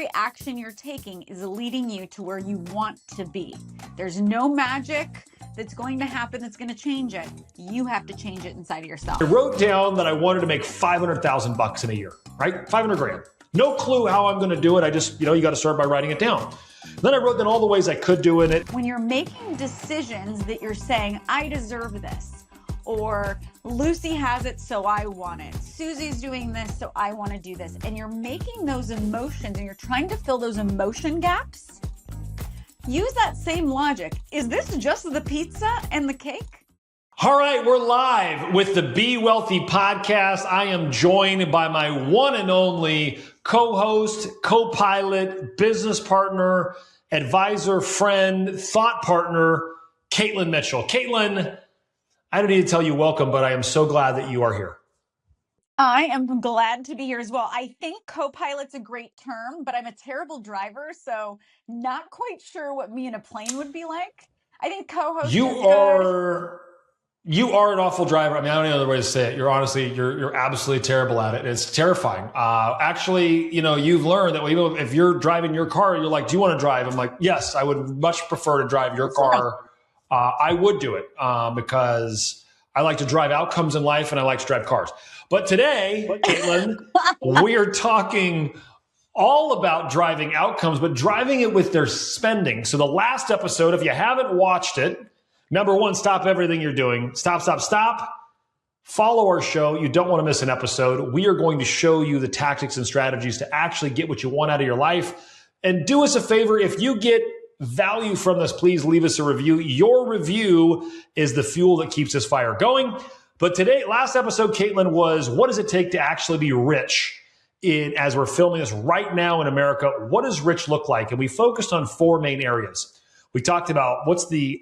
every action you're taking is leading you to where you want to be. There's no magic that's going to happen that's going to change it. You have to change it inside of yourself. I wrote down that I wanted to make 500,000 bucks in a year, right? 500 grand. No clue how I'm going to do it. I just, you got to start by writing it down. Then I wrote down all the ways I could do it. When you're making decisions that you're saying, I deserve this, or Lucy has it, so I want it. Susie's doing this, so I want to do this. And you're making those emotions and you're trying to fill those emotion gaps. Use that same logic. Is this just the pizza and the cake? All right, we're live with the Be Wealthy podcast. I am joined by my one and only co-host, co-pilot, business partner, advisor, friend, thought partner, Caitlin Mitchell. Caitlin, I don't need to tell you welcome, but I am so glad that you are here. I am glad to be here as well. I think co-pilot's a great term, but I'm a terrible driver, so not quite sure what me in a plane would be like. I think co-host You are an awful driver. I mean, I don't know other way to say it. You're absolutely terrible at it. It's terrifying. Actually, you've learned that even if you're driving your car, you're like, do you want to drive? I'm like, yes, I would much prefer to drive your car. I would do it because I like to drive outcomes in life and I like to drive cars. But today, Caitlin, we are talking all about driving outcomes, but driving it with their spending. So the last episode, if you haven't watched it, number one, stop everything you're doing. Stop. Follow our show. You don't want to miss an episode. We are going to show you the tactics and strategies to actually get what you want out of your life. And do us a favor, if you get value from this, please leave us a review. Your review is the fuel that keeps this fire going. But today, last episode, Caitlin, was what does it take to actually be rich? As we're filming this right now in America, what does rich look like? And we focused on four main areas. We talked about what's the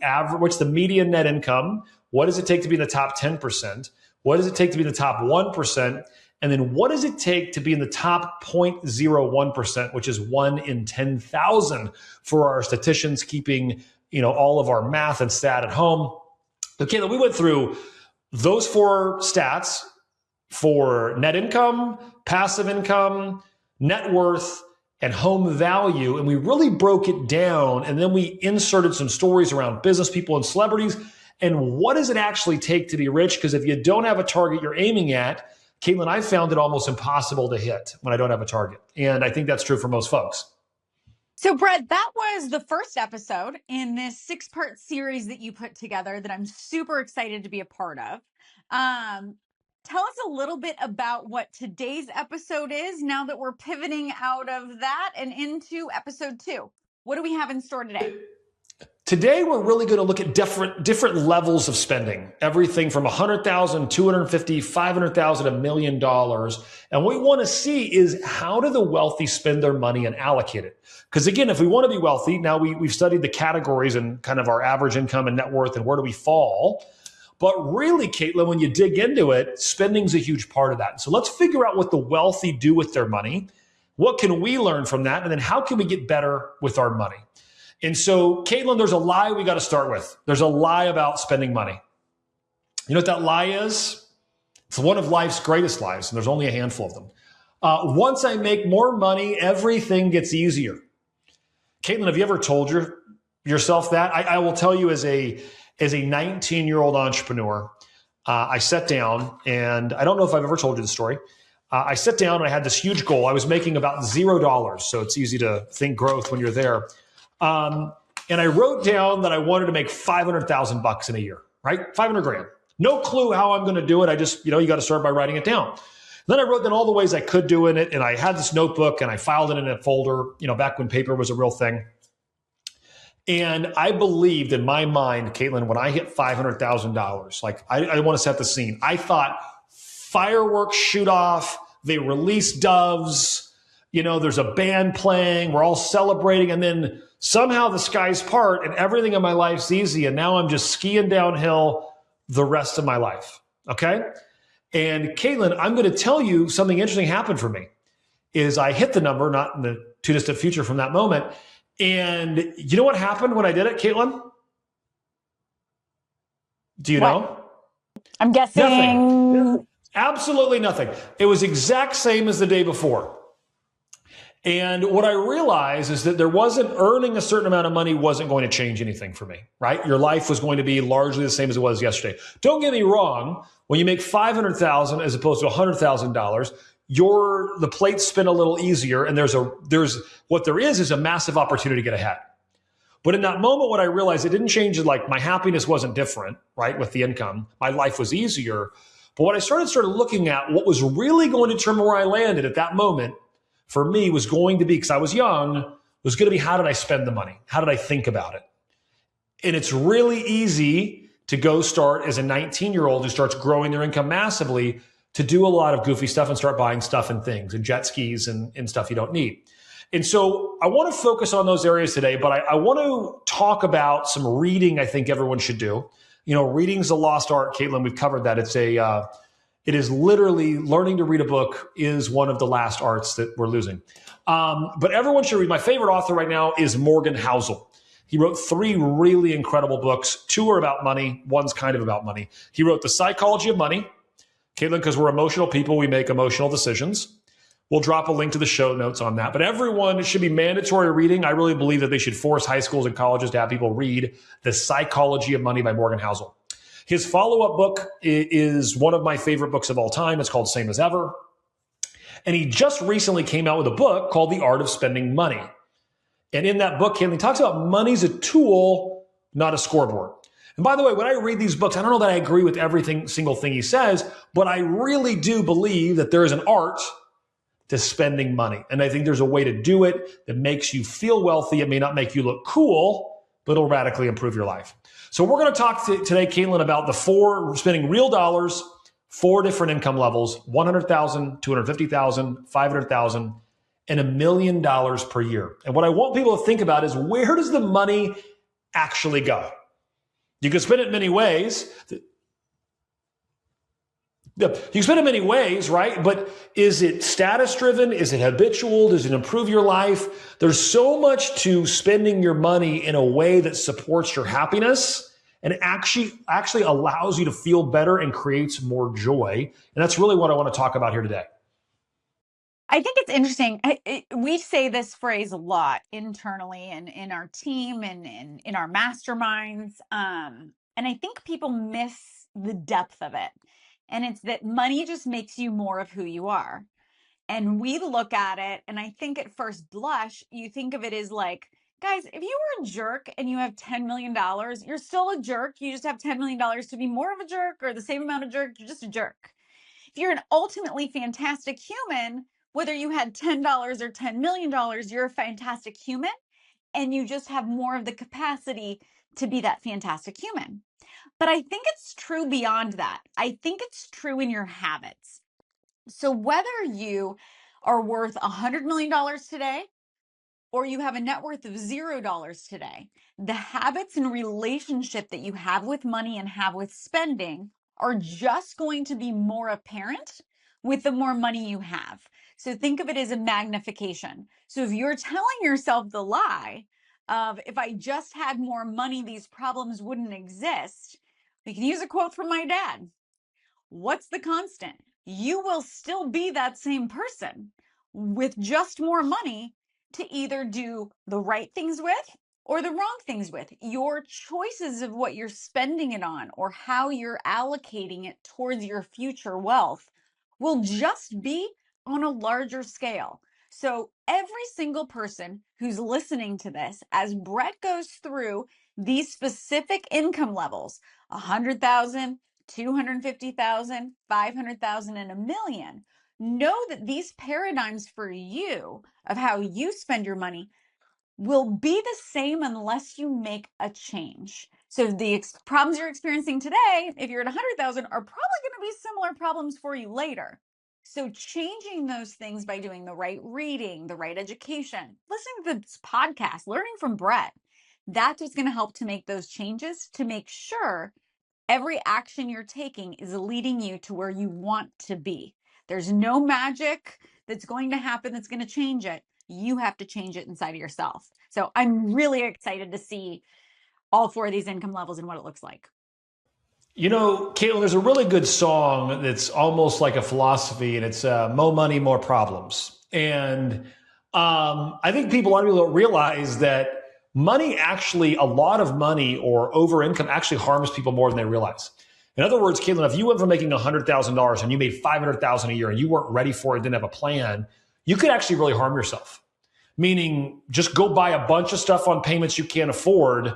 median net income? What does it take to be in the top 10%? What does it take to be in the top 1%? And then what does it take to be in the top 0.01%, which is 1 in 10,000 for our statisticians keeping, all of our math and stat at home. Okay, we went through those four stats for net income, passive income, net worth, and home value. And we really broke it down. And then we inserted some stories around business people and celebrities. And what does it actually take to be rich? Because if you don't have a target you're aiming at, Caitlin, I found it almost impossible to hit when I don't have a target. And I think that's true for most folks. So, Brett, that was the first episode in this 6-part series that you put together that I'm super excited to be a part of. Tell us a little bit about what today's episode is now that we're pivoting out of that and into episode 2. What do we have in store today? Today, we're really going to look at different levels of spending, everything from $100,000, $250,000, $500,000, $1 million. And what we want to see is how do the wealthy spend their money and allocate it? Because again, if we want to be wealthy, now we've studied the categories and kind of our average income and net worth and where do we fall. But really, Caitlin, when you dig into it, spending's a huge part of that. So let's figure out what the wealthy do with their money. What can we learn from that? And then how can we get better with our money? And so, Caitlin, there's a lie we got to start with. There's a lie about spending money. You know what that lie is? It's one of life's greatest lies, and there's only a handful of them. Once I make more money, everything gets easier. Caitlin, have you ever told yourself that? I will tell you as a 19-year-old entrepreneur, I sat down, and I don't know if I've ever told you the story. I sat down and I had this huge goal. I was making about $0, so it's easy to think growth when you're there. And I wrote down that I wanted to make 500,000 bucks in a year, right? 500 grand. No clue how I'm going to do it. I just, you got to start by writing it down. Then I wrote down all the ways I could do it. And I had this notebook and I filed it in a folder, back when paper was a real thing. And I believed in my mind, Caitlin, when I hit $500,000, like I want to set the scene. I thought fireworks shoot off, they release doves, there's a band playing, we're all celebrating. And then somehow the skies part and everything in my life's easy. And now I'm just skiing downhill the rest of my life. Okay. And Caitlin, I'm going to tell you something interesting happened for me is I hit the number, not in the too distant future from that moment. And you know what happened when I did it, Caitlin? Do you know? I'm guessing. Nothing. Absolutely nothing. It was exact same as the day before. And what I realized is that there wasn't earning a certain amount of money wasn't going to change anything for me, right? Your life was going to be largely the same as it was yesterday. Don't get me wrong. When you make $500,000 as opposed to $100,000, the plates spin a little easier. And there's what there is a massive opportunity to get ahead. But in that moment, what I realized, it didn't change, like my happiness wasn't different, right? With the income, my life was easier. But what I started looking at, what was really going to determine where I landed at that moment for me was going to be, because I was young, was going to be, how did I spend the money? How did I think about it? And it's really easy to go start as a 19-year-old who starts growing their income massively to do a lot of goofy stuff and start buying stuff and things and jet skis and stuff you don't need. And so I want to focus on those areas today, but I want to talk about some reading I think everyone should do. Reading's a lost art, Caitlin. We've covered that. It is literally, learning to read a book is one of the last arts that we're losing. But everyone should read. My favorite author right now is Morgan Housel. He wrote 3 really incredible books. 2 are about money. One's kind of about money. He wrote The Psychology of Money. Caitlin, because we're emotional people, we make emotional decisions. We'll drop a link to the show notes on that. But everyone, it should be mandatory reading. I really believe that they should force high schools and colleges to have people read The Psychology of Money by Morgan Housel. His follow-up book is one of my favorite books of all time. It's called Same as Ever. And he just recently came out with a book called The Art of Spending Money. And in that book, he talks about money's a tool, not a scoreboard. And by the way, when I read these books, I don't know that I agree with every single thing he says, but I really do believe that there is an art to spending money. And I think there's a way to do it that makes you feel wealthy. It may not make you look cool, but it'll radically improve your life. So we're going to talk today, Caitlin, about the 4 spending real dollars, 4 different income levels: $100,000, $250,000, $500,000, and $1 million per year. And what I want people to think about is, where does the money actually go? You can spend it many ways. You can spend it many ways, right? But is it status driven? Is it habitual? Does it improve your life? There's so much to spending your money in a way that supports your happiness and actually allows you to feel better and creates more joy. And that's really what I want to talk about here today. I think it's interesting. We say this phrase a lot internally and in our team and in our masterminds. And I think people miss the depth of it. And it's that money just makes you more of who you are. And we look at it, and I think at first blush, you think of it as like, guys, if you were a jerk and you have $10 million, you're still a jerk. You just have $10 million to be more of a jerk or the same amount of jerk. You're just a jerk. If you're an ultimately fantastic human, whether you had $10 or $10 million, you're a fantastic human, and you just have more of the capacity to be that fantastic human. But I think it's true beyond that. I think it's true in your habits. So whether you are worth $100 million today, or you have a net worth of $0 today, the habits and relationship that you have with money and have with spending are just going to be more apparent with the more money you have. So think of it as a magnification. So if you're telling yourself the lie of, if I just had more money, these problems wouldn't exist, we can use a quote from my dad. What's the constant? You will still be that same person with just more money to either do the right things with or the wrong things with. Your choices of what you're spending it on or how you're allocating it towards your future wealth will just be on a larger scale. So every single person who's listening to this, as Brett goes through these specific income levels, 100,000, 250,000, 500,000, and $1 million, know that these paradigms for you of how you spend your money will be the same unless you make a change. So the problems you're experiencing today, if you're at 100,000, are probably going to be similar problems for you later. So changing those things by doing the right reading, the right education, listening to this podcast, learning from Brett, that's what's going to help to make those changes, to make sure every action you're taking is leading you to where you want to be. There's no magic that's going to happen that's going to change it. You have to change it inside of yourself. So I'm really excited to see all 4 of these income levels and what it looks like. Caitlin, there's a really good song that's almost like a philosophy, and it's Mo Money, More Problems. And I think a lot of people don't realize that money actually, a lot of money or over income actually harms people more than they realize. In other words, Caitlin, if you went from making $100,000 and you made $500,000 a year and you weren't ready for it, didn't have a plan, you could actually really harm yourself. Meaning just go buy a bunch of stuff on payments you can't afford,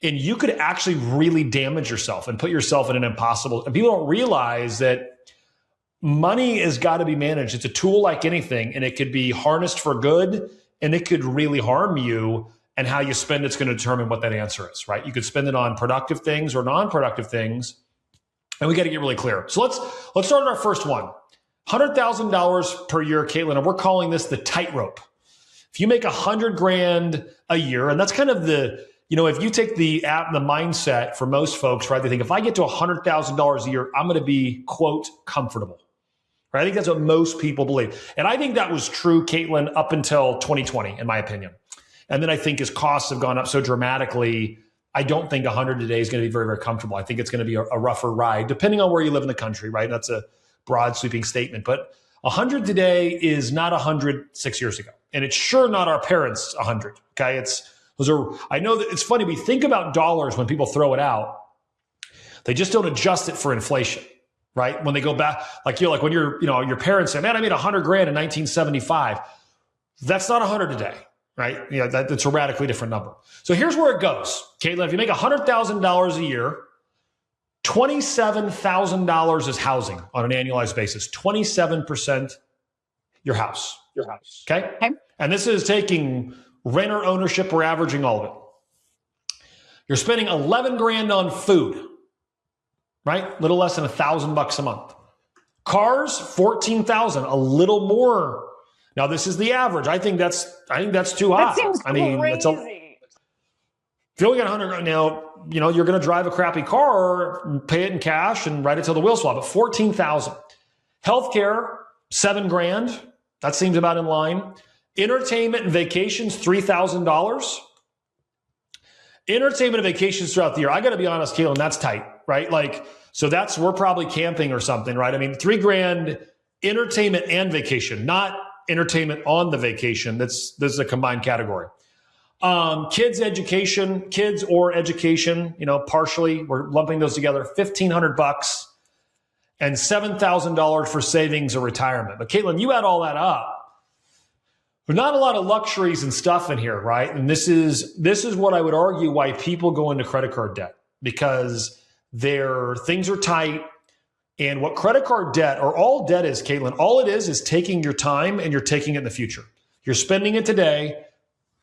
and you could actually really damage yourself and put yourself in an impossible, and people don't realize that money has got to be managed. It's a tool like anything, and it could be harnessed for good, and it could really harm you, and how you spend it's going to determine what that answer is, right? You could spend it on productive things or non-productive things, and we got to get really clear. So let's start on our first one. $100,000 per year, Caitlin, and we're calling this the tightrope. If you make $100,000 a year, and that's kind of the, if you take the mindset for most folks, right? They think if I get to $100,000 a year, I'm going to be, quote, comfortable. Right? I think that's what most people believe. And I think that was true, Caitlin, up until 2020, in my opinion. And then I think as costs have gone up so dramatically, I don't think 100 today is going to be very, very comfortable. I think it's going to be a rougher ride, depending on where you live in the country, right? That's a broad sweeping statement. But 100 today is not 100 6 years ago. And it's sure not our parents' 100. Okay. I know that it's funny. We think about dollars when people throw it out. They just don't adjust it for inflation, right? When they go back, like when your parents say, man, I made $100,000 in 1975. That's not 100 today, right? That's a radically different number. So here's where it goes. Caitlin, if you make $100,000 a year, $27,000 is housing on an annualized basis, 27% your house. Okay? And this is taking renter ownership. We're averaging all of it. You're spending $11,000 on food, right? Little less than $1,000 a month. Cars, $14,000, a little more. Now this is the average. I think that's too high. That seems crazy. If you only got $100,000 now, you're going to drive a crappy car, pay it in cash, and ride it till the wheels fall off. But $14,000. Healthcare, $7,000. That seems about in line. Entertainment and vacations, $3,000. Entertainment and vacations throughout the year. I got to be honest, Caitlin, that's tight, right? We're probably camping or something, right? I mean, $3,000 entertainment and vacation, not entertainment on the vacation. This is a combined category. Kids or education, partially, we're lumping those together, $1,500 and $7,000 for savings or retirement. But Caitlin, you add all that up. There's not a lot of luxuries and stuff in here, right? And this is what I would argue why people go into credit card debt, because their things are tight. And what credit card debt, or all debt is, Caitlin, all it is taking your time and you're taking it in the future. You're spending it today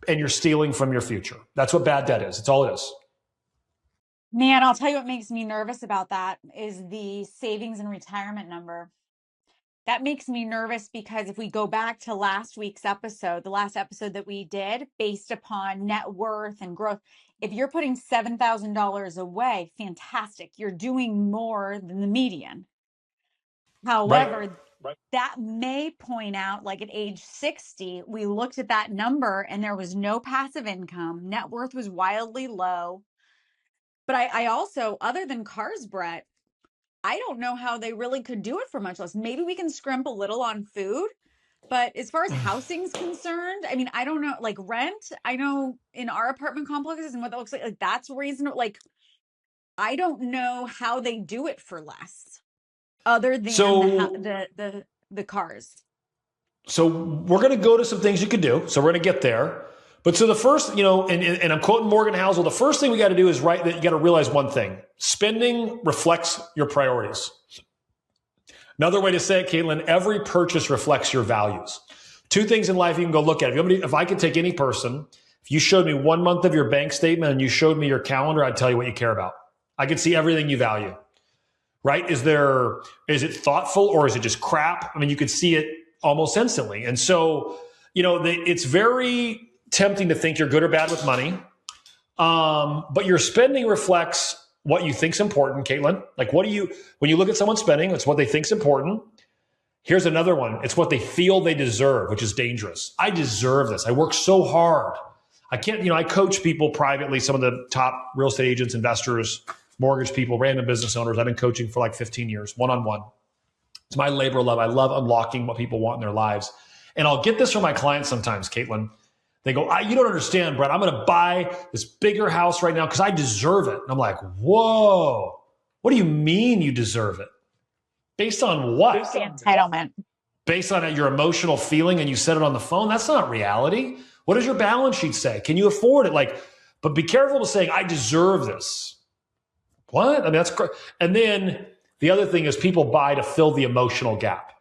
and you're stealing from your future. That's what bad debt is. It's all it is. Man, I'll tell you what makes me nervous about that is the savings and retirement number. That makes me nervous because if we go back to last week's episode, the last episode that we did based upon net worth and growth, if you're putting $7,000 away, fantastic. You're doing more than the median. However, that may point out, like at age 60, we looked at that number and there was no passive income. Net worth was wildly low. But I also, other than cars, Brett, I don't know how they really could do it for much less. Maybe we can scrimp a little on food. But as far as housing's concerned, I mean, I don't know, like rent, I know in our apartment complexes and what that looks like that's reasonable. Like, I don't know how they do it for less other than the cars. So we're going to go to some things you could do. So we're going to get there. But so the first, and I'm quoting Morgan Housel, the first thing we got to do is you got to realize one thing. Spending reflects your priorities. Another way to say it, Caitlin, every purchase reflects your values. Two things in life you can go look at. If I could take any person, if you showed me 1 month of your bank statement and you showed me your calendar, I'd tell you what you care about. I could see everything you value, right? Is it thoughtful or is it just crap? I mean, you could see it almost instantly. And so, it's very tempting to think you're good or bad with money. But your spending reflects what you think's important, Caitlin. Like when you look at someone spending, it's what they think's important. Here's another one. It's what they feel they deserve, which is dangerous. I deserve this. I work so hard. I can't, I coach people privately, some of the top real estate agents, investors, mortgage people, random business owners. I've been coaching for like 15 years, one-on-one. It's my labor of love. I love unlocking what people want in their lives. And I'll get this from my clients sometimes, Caitlin. They go, you don't understand, Brett. I'm going to buy this bigger house right now because I deserve it. And I'm like, whoa, what do you mean you deserve it? Based on what? Based on entitlement. Based on your emotional feeling and you said it on the phone? That's not reality. What does your balance sheet say? Can you afford it? But be careful with saying, I deserve this. What? I mean, that's crazy. And then the other thing is people buy to fill the emotional gap,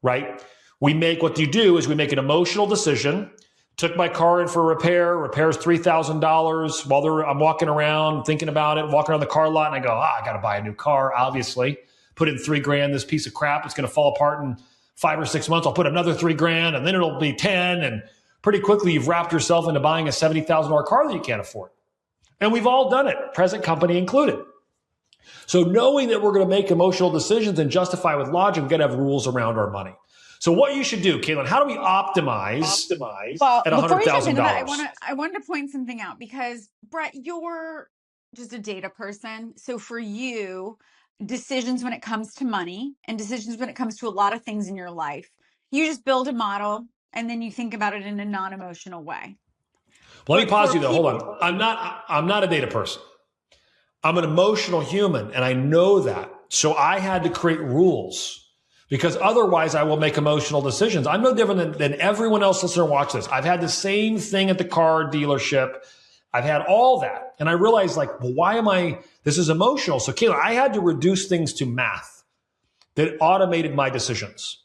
right? What you do is we make an emotional decision. Took my car in for repair. Repair's $3,000. While I'm walking around thinking about it, walking around the car lot, and I go, I got to buy a new car, obviously. Put in $3,000, this piece of crap. It's going to fall apart in 5 or 6 months. I'll put another $3,000, and then it'll be 10. And pretty quickly, you've wrapped yourself into buying a $70,000 car that you can't afford. And we've all done it, present company included. So knowing that we're going to make emotional decisions and justify with logic, we're going to have rules around our money. So what you should do, Caitlin, how do we optimize at $100,000? Before you jump into that, I wanted to point something out because, Brett, you're just a data person. So for you, decisions when it comes to money and decisions when it comes to a lot of things in your life, you just build a model and then you think about it in a non-emotional way. Let me pause you though. Hold on. I'm not a data person. I'm an emotional human, and I know that. So I had to create rules because otherwise I will make emotional decisions. I'm no different than everyone else listening or watch this. I've had the same thing at the car dealership. I've had all that. And I realized this is emotional. So Caitlin, I had to reduce things to math that automated my decisions.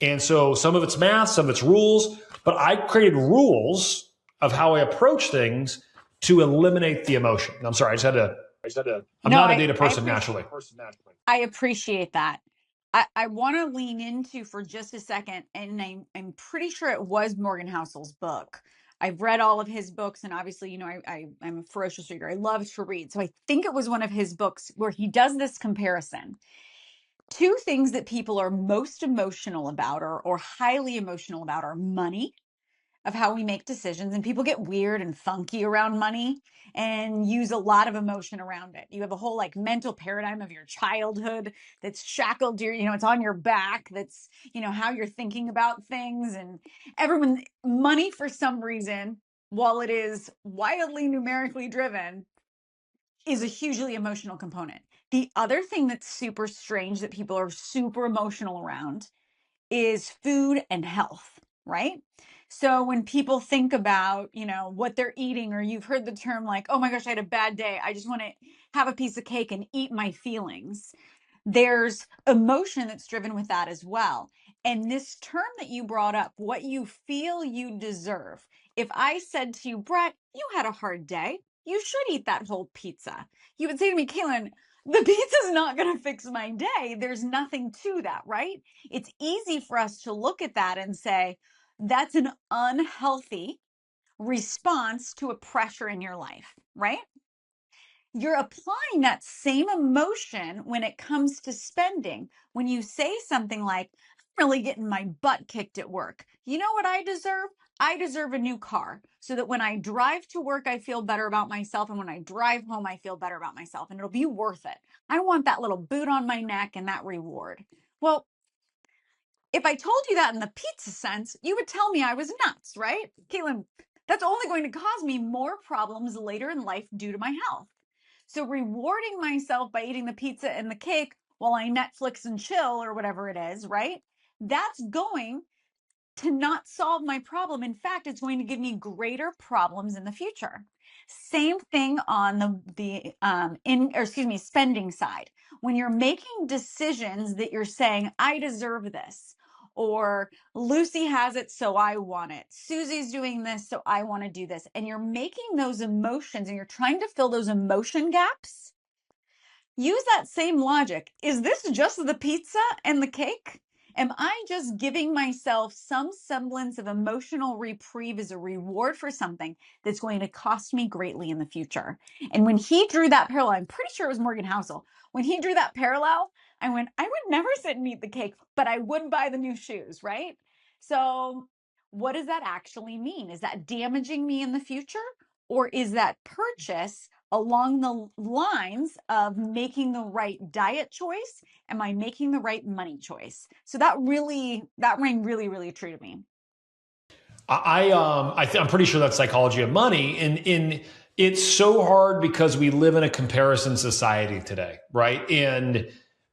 And so some of it's math, some of it's rules, but I created rules of how I approach things to eliminate the emotion. I'm sorry, I'm not a data person naturally. I appreciate that. I want to lean into for just a second, and I'm pretty sure it was Morgan Housel's book. I've read all of his books, and obviously, I'm a ferocious reader. I love to read. So I think it was one of his books where he does this comparison. Two things that people are most emotional about or highly emotional about are money, of how we make decisions, and people get weird and funky around money and use a lot of emotion around it. You have a whole mental paradigm of your childhood that's shackled to your, it's on your back. That's, how you're thinking about things. And money for some reason, while it is wildly numerically driven, is a hugely emotional component. The other thing that's super strange that people are super emotional around is food and health, right? So when people think about, what they're eating, or you've heard the term oh my gosh, I had a bad day, I just want to have a piece of cake and eat my feelings. There's emotion that's driven with that as well. And this term that you brought up, what you feel you deserve. If I said to you, Brett, you had a hard day, you should eat that whole pizza. You would say to me, Caitlin, the pizza's not going to fix my day. There's nothing to that, right? It's easy for us to look at that and say, that's an unhealthy response to a pressure in your life, right? You're applying that same emotion when it comes to spending. When you say something like, I'm really getting my butt kicked at work. You know what I deserve? I deserve a new car so that when I drive to work, I feel better about myself. And when I drive home, I feel better about myself. And it'll be worth it. I want that little boot on my neck and that reward. Well, if I told you that in the pizza sense, you would tell me I was nuts, right? Caitlin, that's only going to cause me more problems later in life due to my health. So rewarding myself by eating the pizza and the cake while I Netflix and chill or whatever it is, right? That's going to not solve my problem. In fact, it's going to give me greater problems in the future. Same thing on the spending side. When you're making decisions that you're saying, I deserve this, or Lucy has it, so I want it. Susie's doing this, so I want to do this. And you're making those emotions and you're trying to fill those emotion gaps. Use that same logic. Is this just the pizza and the cake? Am I just giving myself some semblance of emotional reprieve as a reward for something that's going to cost me greatly in the future? And when he drew that parallel, I'm pretty sure it was Morgan Housel. When he drew that parallel, I went, I would never sit and eat the cake, but I would buy the new shoes, right? So what does that actually mean? Is that damaging me in the future? Or is that purchase along the lines of making the right diet choice? Am I making the right money choice? So that rang really, really true to me. I'm pretty sure that's psychology of money. And it's so hard because we live in a comparison society today, right? And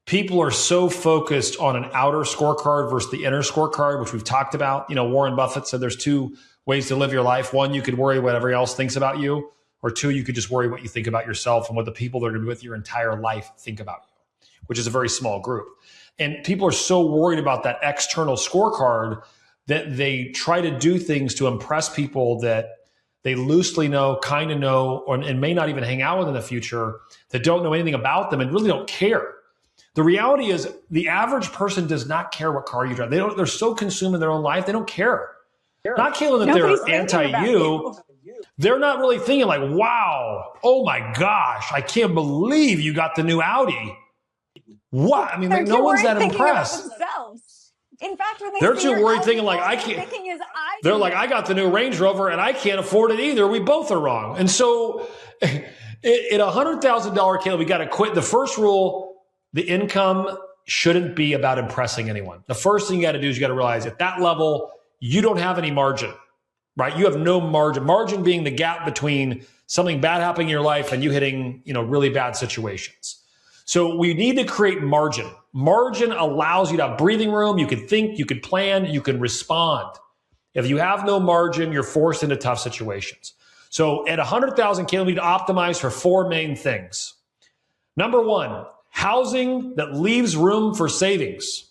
people are so focused on an outer scorecard versus the inner scorecard, which we've talked about. Warren Buffett said there's two ways to live your life. One, you could worry what everybody else thinks about you, or two, you could just worry what you think about yourself and what the people that are going to be with your entire life think about you, which is a very small group. And people are so worried about that external scorecard that they try to do things to impress people that they loosely know, kind of know, and may not even hang out with in the future, that don't know anything about them and really don't care. The reality is the average person does not care what car you drive. They're so consumed in their own life, they don't care. Not caring that Nobody's they're anti-you. They're not really thinking like, wow, oh my gosh, I can't believe you got the new Audi. What? I mean, like, no one's that impressed. In fact, when they're too worried thinking like, I can't. They're like, I got the new Range Rover and I can't afford it either. We both are wrong. And so at $100,000 Caleb, we got to quit. The first rule, the income shouldn't be about impressing anyone. The first thing you got to do is you got to realize at that level, you don't have any margin, right? You have no margin. Margin being the gap between something bad happening in your life and you hitting, really bad situations. So we need to create margin. Margin allows you to have breathing room. You can think, you can plan, you can respond. If you have no margin, you're forced into tough situations. So at 100,000, Caleb, we need to optimize for four main things. Number one, housing that leaves room for savings.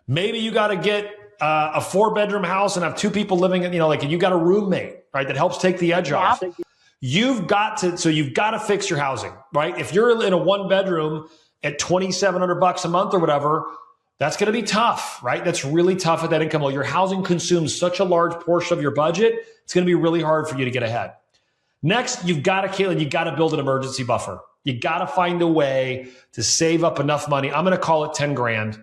Maybe you got to get a 4-bedroom house and have two people living in, and you got a roommate, right? That helps take the edge off. You've got to fix your housing, right? If you're in a 1-bedroom at $2,700 a month or whatever, that's going to be tough, right? That's really tough at that income level. Your housing consumes such a large portion of your budget. It's going to be really hard for you to get ahead. Next, you got to build an emergency buffer. You got to find a way to save up enough money. I'm going to call it 10 grand.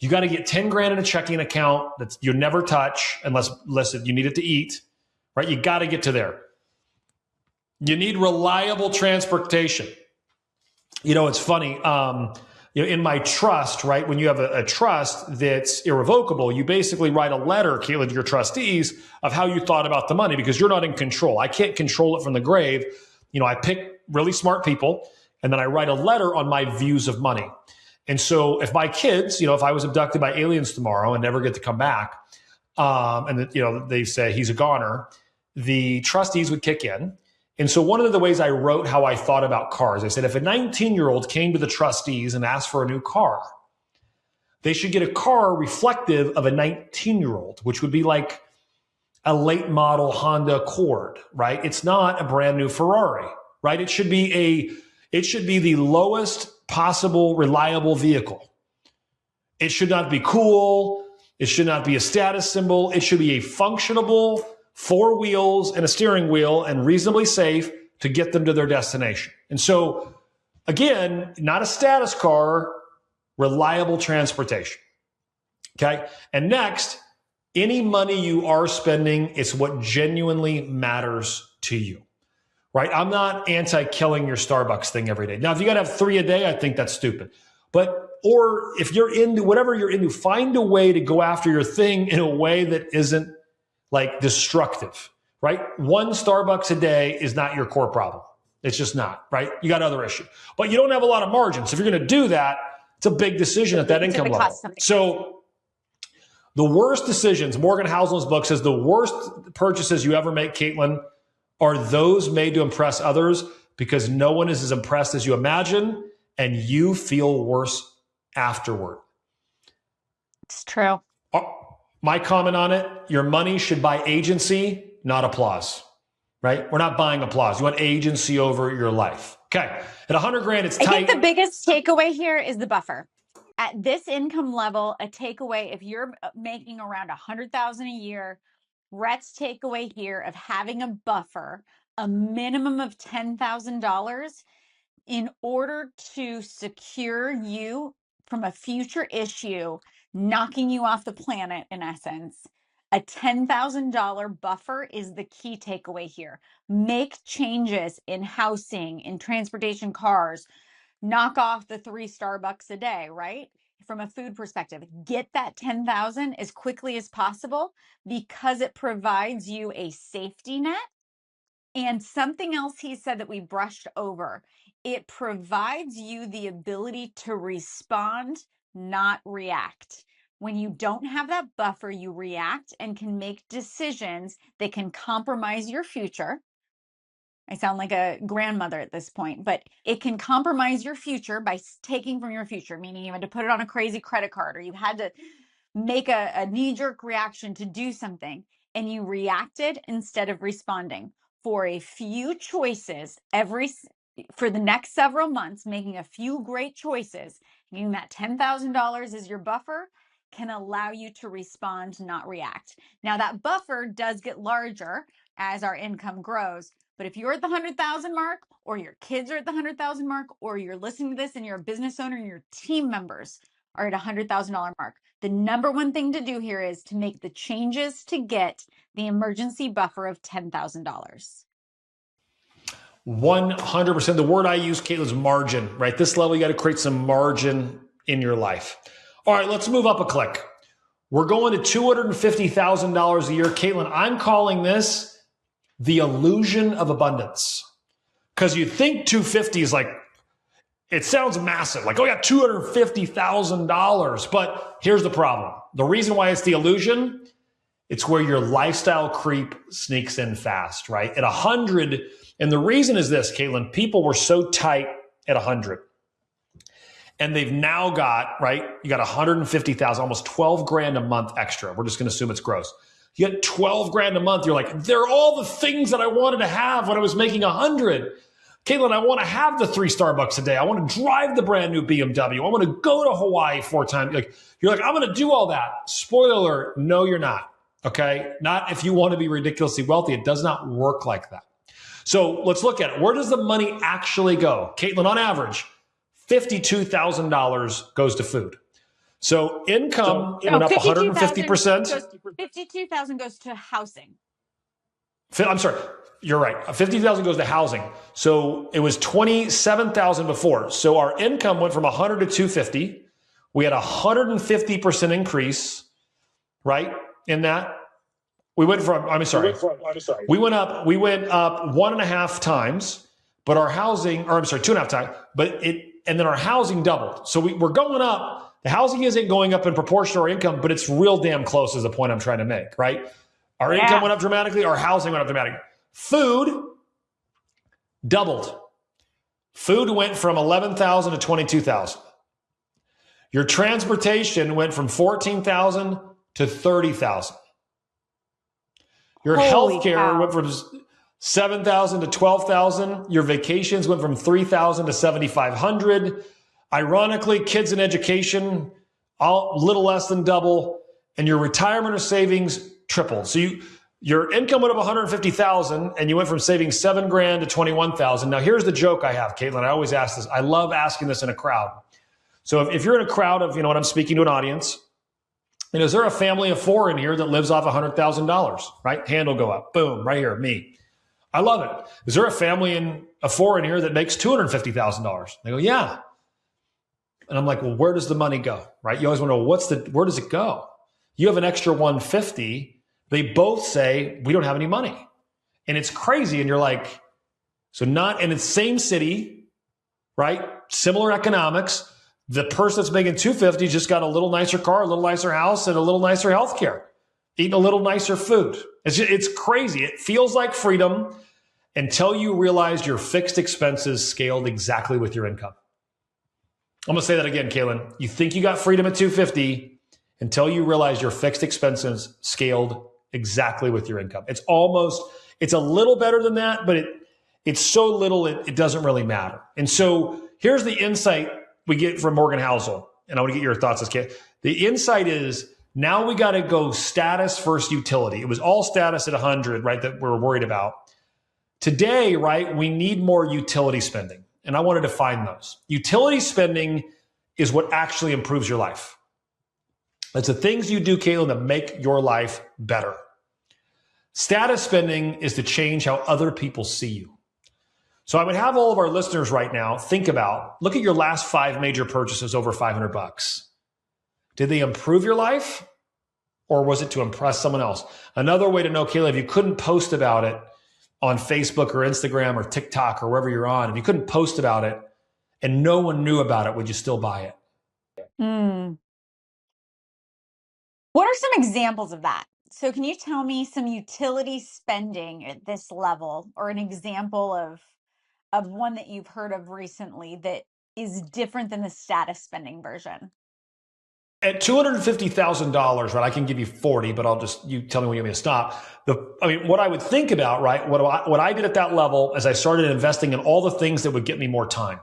You got to get 10 grand in a checking account that you never touch unless you need it to eat, right? You got to get to there. You need reliable transportation. It's funny. In my trust, right? When you have a trust that's irrevocable, you basically write a letter, Caleb, to your trustees of how you thought about the money because you're not in control. I can't control it from the grave. I pick really smart people and then I write a letter on my views of money. And so if my kids, if I was abducted by aliens tomorrow and never get to come back, and they say he's a goner, the trustees would kick in. And so one of the ways I wrote how I thought about cars, I said, if a 19-year-old came to the trustees and asked for a new car, they should get a car reflective of a 19-year-old, which would be like a late model Honda Accord, right? It's not a brand new Ferrari, right? It should be the lowest possible reliable vehicle. It should not be cool. It should not be a status symbol. It should be a functionable 4 wheels and a steering wheel and reasonably safe to get them to their destination. And so, again, not a status car, reliable transportation. Okay. And next, any money you are spending is what genuinely matters to you, right? I'm not anti-killing your Starbucks thing every day. Now, if you got to have 3 a day, I think that's stupid. Or if you're into whatever you're into, find a way to go after your thing in a way that isn't like destructive, right? 1 Starbucks a day is not your core problem. It's just not, right? You got other issues, but you don't have a lot of margin. So if you're going to do that, it's a big decision at that income level. So the worst decisions, Morgan Housel's book says the worst purchases you ever make, Caitlin, are those made to impress others because no one is as impressed as you imagine and you feel worse afterward. It's true. My comment on it, your money should buy agency, not applause, right? We're not buying applause. You want agency over your life. Okay. At 100 grand, it's tight. I think the biggest takeaway here is the buffer. At this income level, a takeaway, if you're making around 100,000 a year, Rhett's takeaway here of having a buffer, a minimum of $10,000 in order to secure you from a future issue knocking you off the planet, in essence. A $10,000 buffer is the key takeaway here. Make changes in housing, in transportation, cars. Knock off the 3 Starbucks a day, right? from a food perspective, get that 10,000 as quickly as possible because it provides you a safety net. And something else he said that we brushed over, it provides you the ability to respond, not react. When you don't have that buffer, you react and can make decisions that can compromise your future. I sound like a grandmother at this point, but it can compromise your future by taking from your future, meaning you had to put it on a crazy credit card or you had to make a knee-jerk reaction to do something and you reacted instead of responding. For a few choices for the next several months, making a few great choices, getting that $10,000 as your buffer can allow you to respond, not react. Now that buffer does get larger as our income grows, but if you're at the 100,000 mark, or your kids are at the 100,000 mark, or you're listening to this and you're a business owner and your team members are at $100,000 mark, the number one thing to do here is to make the changes to get the emergency buffer of $10,000. 100%. The word I use, Caitlin, is margin, right? This level, you got to create some margin in your life. All right, let's move up a click. We're going to $250,000 a year. Caitlin, I'm calling this the illusion of abundance. Because you think 250 is like, it sounds massive. Like, oh yeah, $250,000. But here's the problem. The reason why it's the illusion, it's where your lifestyle creep sneaks in fast, right? At 100, and the reason is this, Caitlin, people were so tight at 100. And they've now got, right, you got 150,000, almost 12 grand a month extra. We're just going to assume it's gross. You get 12 grand a month. You're like, they're all the things that I wanted to have when I was making 100. Caitlin, I want to have the 3 Starbucks a day. I want to drive the brand new BMW. I want to go to Hawaii 4 times. You're like, I'm going to do all that. Spoiler alert, no, you're not. Okay? Not if you want to be ridiculously wealthy. It does not work like that. So let's look at it. Where does the money actually go? Caitlin, on average, $52,000 goes to food. So income went up 150%. 52,000 goes to housing. I'm sorry, you're right. 50,000 goes to housing. So it was 27,000 before. So our income went from 100 to 250. We had a 150% increase, right? In that, we went from. We went up 1.5 times, but our housing, or I'm sorry, 2.5 times. And then our housing doubled. So we're going up. The housing isn't going up in proportion to our income, but it's real damn close is the point I'm trying to make, right? Our income went up dramatically. Our housing went up dramatically. Food doubled. Food went from 11,000 to 22,000. Your transportation went from 14,000 to 30,000. Your healthcare went from 7,000 to 12,000. Your vacations went from 3,000 to 7,500. Ironically, kids in education, a little less than double, and your retirement or savings tripled. So your income went up 150,000, and you went from saving 7 grand to 21,000. Now, here's the joke I have, Caitlin. I always ask this. I love asking this in a crowd. So if you're in a crowd of, when I'm speaking to an audience, is there a family of 4 in here that lives off $100,000? Right? Hand will go up. Boom, right here, me. I love it. Is there a family of 4 in here that makes $250,000? They go, yeah. And I'm like, well, where does the money go? Right? You always want to know where does it go? You have an extra 150. They both say, we don't have any money. And it's crazy. And you're like, and it's same city, right? Similar economics. The person that's making 250 just got a little nicer car, a little nicer house, and a little nicer healthcare, eating a little nicer food. It's crazy. It feels like freedom until you realize your fixed expenses scaled exactly with your income. I'm going to say that again, Caitlin. You think you got freedom at 250 until you realize your fixed expenses scaled exactly with your income. It's a little better than that, but it's so little it doesn't really matter. And so here's the insight we get from Morgan Housel, and I want to get your thoughts as Kate. The insight is now we got to go status versus utility. It was all status at 100, right, that we're worried about. Today, right, we need more utility spending. And I want to define those. Utility spending is what actually improves your life. It's the things you do, Caitlin, that make your life better. Status spending is to change how other people see you. So I would have all of our listeners right now look at your last 5 major purchases over $500. Did they improve your life, or was it to impress someone else? Another way to know, Kayla, if you couldn't post about it on Facebook or Instagram or TikTok or wherever you're on, if you couldn't post about it and no one knew about it, would you still buy it? What are some examples of that? So can you tell me some utility spending at this level, or an example of one that you've heard of recently that is different than the status spending version? At $250,000, right? I can give you 40, but you tell me when you want me to stop. What I would think about, right? What I did at that level is I started investing in all the things that would get me more time.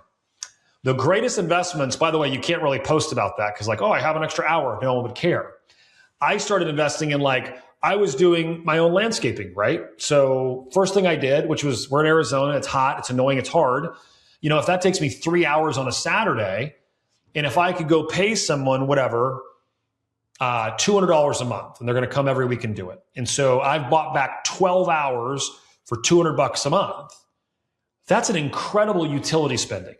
The greatest investments, by the way, you can't really post about that because like, oh, I have an extra hour. No one would care. I started investing in I was doing my own landscaping, right? So first thing I did, which was, we're in Arizona, it's hot, it's annoying, it's hard. If that takes me 3 hours on a Saturday, and if I could go pay someone, whatever, $200 a month, and they're going to come every week and do it. And so I've bought back 12 hours for $200 a month. That's an incredible utility spending.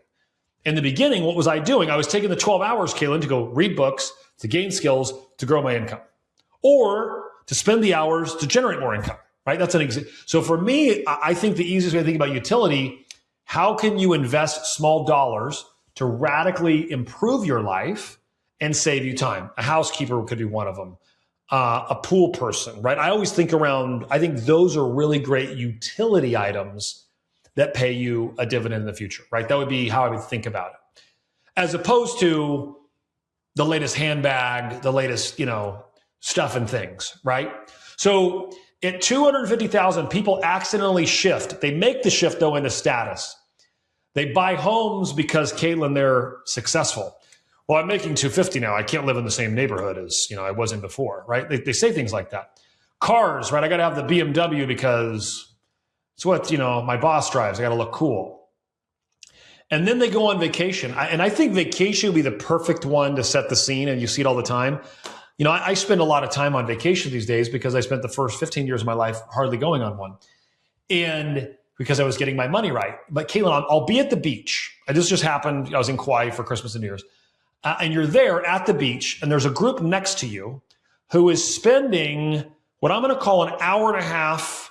In the beginning, what was I doing? I was taking the 12 hours, Kaylin, to go read books, to gain skills, to grow my income, or to spend the hours to generate more income, right? That's an example. So for me, I think the easiest way to think about utility, how can you invest small dollars to radically improve your life and save you time? A housekeeper could be one of them. A pool person, right? I think those are really great utility items that pay you a dividend in the future, right? That would be how I would think about it. As opposed to the latest handbag, the latest, stuff and things, right? So at 250,000, people accidentally shift. They make the shift though into status. They buy homes because, Caitlin, they're successful. Well, I'm making 250 now. I can't live in the same neighborhood as I was in before, right? They say things like that. Cars, right? I got to have the BMW because it's what my boss drives. I got to look cool. And then they go on vacation. And I think vacation would be the perfect one to set the scene, and you see it all the time. I spend a lot of time on vacation these days because I spent the first 15 years of my life hardly going on one. And because I was getting my money right. But Caitlin, I'll be at the beach. This just happened. I was in Kauai for Christmas and New Year's. And you're there at the beach, and there's a group next to you who is spending what I'm going to call an hour and a half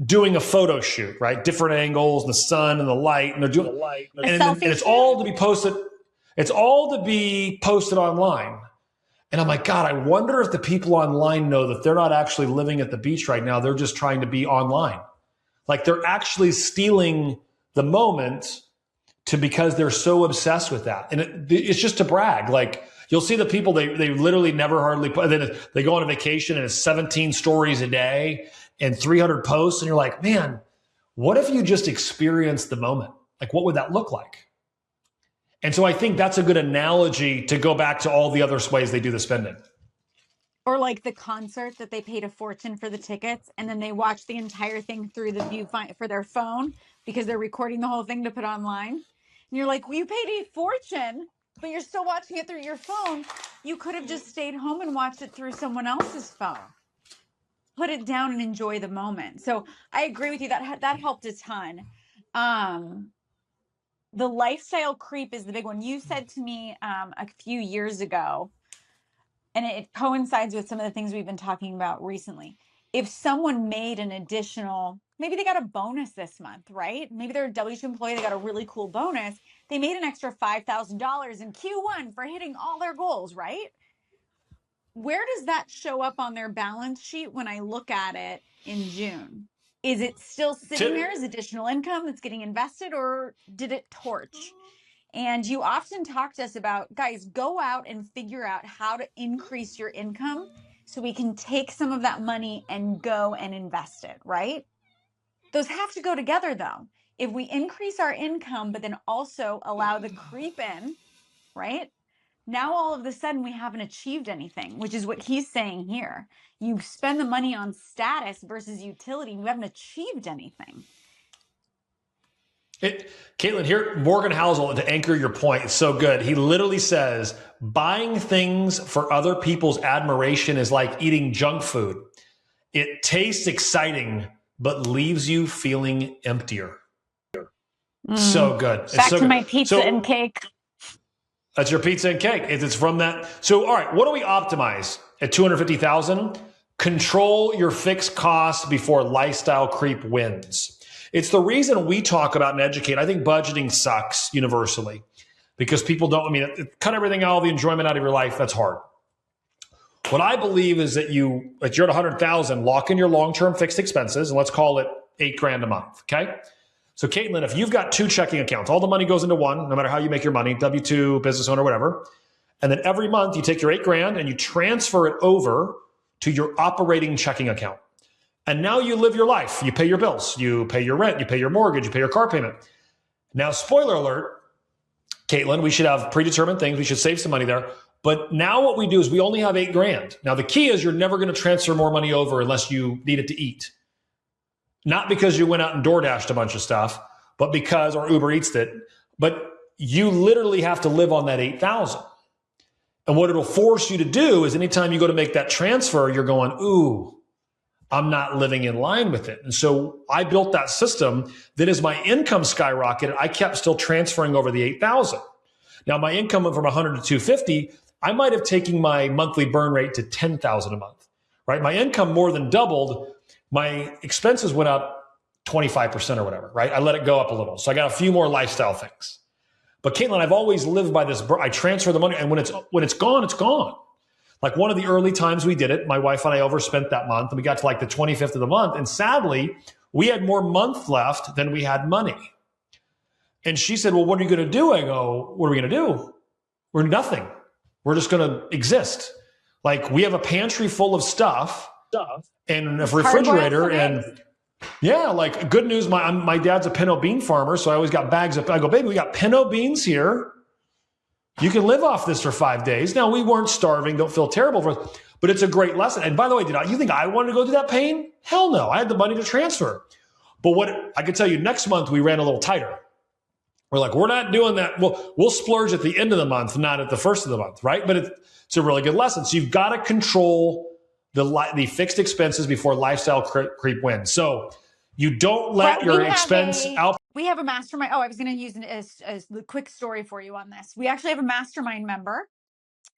doing a photo shoot, right? Different angles, the sun and the light, and they're doing the light. And it's all to be posted. It's all to be posted online. And I'm like, God, I wonder if the people online know that they're not actually living at the beach right now. They're just trying to be online. Like they're actually stealing the moment because they're so obsessed with that. And it's just to brag. Like you'll see the people, they literally never hardly put, then they go on a vacation and it's 17 stories a day and 300 posts. And you're like, man, what if you just experienced the moment? Like what would that look like? And so I think that's a good analogy to go back to all the other ways they do the spending. Or like the concert that they paid a fortune for the tickets, and then they watch the entire thing through the viewfinder for their phone because they're recording the whole thing to put online. And you're like, well, you paid a fortune, but you're still watching it through your phone. You could have just stayed home and watched it through someone else's phone. Put it down and enjoy the moment. So I agree with you. That helped a ton. The lifestyle creep is the big one. You said to me a few years ago, and it coincides with some of the things we've been talking about recently. If someone made an additional, maybe they got a bonus this month, right? Maybe they're a W-2 employee, they got a really cool bonus. They made an extra $5,000 in Q1 for hitting all their goals, right? Where does that show up on their balance sheet when I look at it in June? Is it still sitting there as additional income that's getting invested, or did it torch? And you often talk to us about, guys, go out and figure out how to increase your income so we can take some of that money and go and invest it, right? Those have to go together though. If we increase our income, but then also allow the creep in, right? Now all of a sudden we haven't achieved anything, which is what he's saying here. You spend the money on status versus utility, and you haven't achieved anything. Caitlin, here, Morgan Housel, to anchor your point, it's so good. He literally says, buying things for other people's admiration is like eating junk food. It tastes exciting, but leaves you feeling emptier. So good. Back to my pizza and cake. That's your pizza and cake. It's from that. So, all right, what do we optimize at 250,000? Control your fixed costs before lifestyle creep wins. It's the reason we talk about and educate. I think budgeting sucks universally because people don't, cut everything out, all the enjoyment out of your life. That's hard. What I believe is that you're at 100,000, lock in your long-term fixed expenses, and let's call it $8,000 a month. Okay. So Caitlin, if you've got 2 checking accounts, all the money goes into one, no matter how you make your money, W-2, business owner, whatever. And then every month you take your $8,000 and you transfer it over to your operating checking account. And now you live your life. You pay your bills, you pay your rent, you pay your mortgage, you pay your car payment. Now, spoiler alert, Caitlin, we should have predetermined things. We should save some money there. But now what we do is we only have $8,000. Now the key is you're never going to transfer more money over unless you need it to eat. Not because you went out and DoorDashed a bunch of stuff, but because, or Uber Eats it, but you literally have to live on that 8,000. And what it'll force you to do is anytime you go to make that transfer, you're going, ooh, I'm not living in line with it. And so I built that system that as my income skyrocketed, I kept still transferring over the 8,000. Now my income went from 100 to 250. I might have taken my monthly burn rate to 10,000 a month, right? My income more than doubled. My expenses went up 25% or whatever, right? I let it go up a little. So I got a few more lifestyle things. But Caitlin, I've always lived by this. I transfer the money, and when it's gone, it's gone. Like one of the early times we did it, my wife and I overspent that month, and we got to like the 25th of the month. And sadly, we had more month left than we had money. And she said, well, what are you going to do? I go, what are we going to do? We're nothing. We're just going to exist. Like we have a pantry full of stuff. And a refrigerator, and yeah, like good news. My dad's a pinto bean farmer, so I always got bags of. I go, baby, we got pinto beans here. You can live off this for 5 days. Now we weren't starving. Don't feel terrible for us, but it's a great lesson. And by the way, you think I wanted to go through that pain? Hell no. I had the money to transfer. But what I can tell you, next month we ran a little tighter. We're like, we're not doing that. We'll splurge at the end of the month, not at the first of the month, right? But it's a really good lesson. So you've got to control the fixed expenses before lifestyle creep wins. So you don't let your expense out. We have a mastermind. Oh, I was going to use a quick story for you on this. We actually have a mastermind member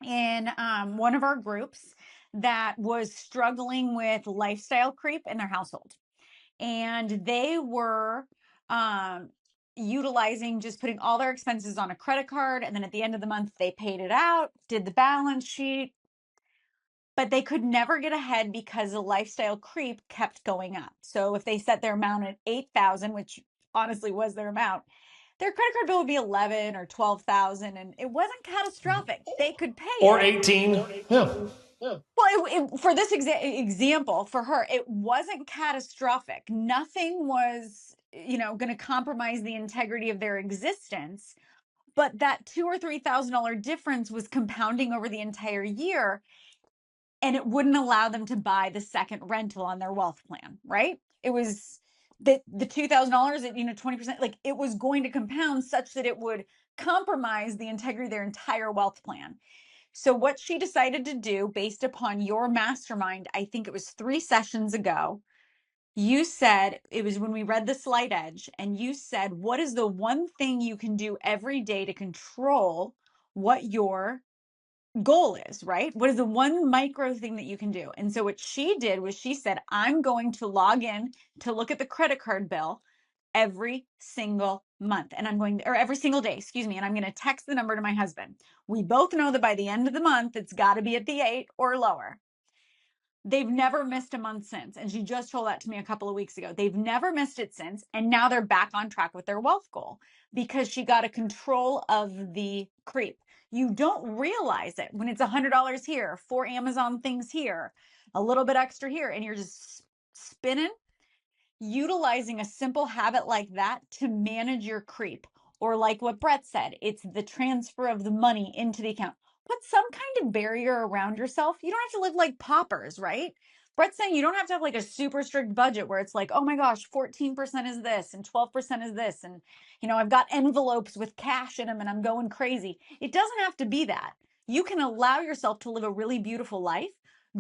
in one of our groups that was struggling with lifestyle creep in their household. And they were utilizing just putting all their expenses on a credit card. And then at the end of the month, they paid it out, did the balance sheet. But they could never get ahead because the lifestyle creep kept going up. So if they set their amount at 8,000, which honestly was their amount, their credit card bill would be 11 or 12,000, and it wasn't catastrophic. They could pay or it. 18. Yeah. Well, for this example, for her, it wasn't catastrophic. Nothing was, going to compromise the integrity of their existence. But that $2,000 or $3,000 difference was compounding over the entire year. And it wouldn't allow them to buy the second rental on their wealth plan, right? It was the $2,000 at 20%, like it was going to compound such that it would compromise the integrity of their entire wealth plan. So what she decided to do based upon your mastermind, I think it was 3 sessions ago, you said, it was when we read The Slight Edge, and you said, what is the one thing you can do every day to control what your goal is, right? What is the one micro thing that you can do? And so what she did was she said, I'm going to log in to look at the credit card bill every single month. And or every single day, excuse me. And I'm going to text the number to my husband. We both know that by the end of the month, it's got to be at the 8 or lower. They've never missed a month since. And she just told that to me a couple of weeks ago. They've never missed it since. And now they're back on track with their wealth goal because she got a control of the creep. You don't realize it when it's $100 here, 4 Amazon things here, a little bit extra here, and you're just spinning. Utilizing a simple habit like that to manage your creep, or like what Brett said, it's the transfer of the money into the account. Put some kind of barrier around yourself. You don't have to live like paupers, right? Brett's saying you don't have to have like a super strict budget where it's like, oh my gosh, 14% is this and 12% is this. And, I've got envelopes with cash in them and I'm going crazy. It doesn't have to be that. You can allow yourself to live a really beautiful life.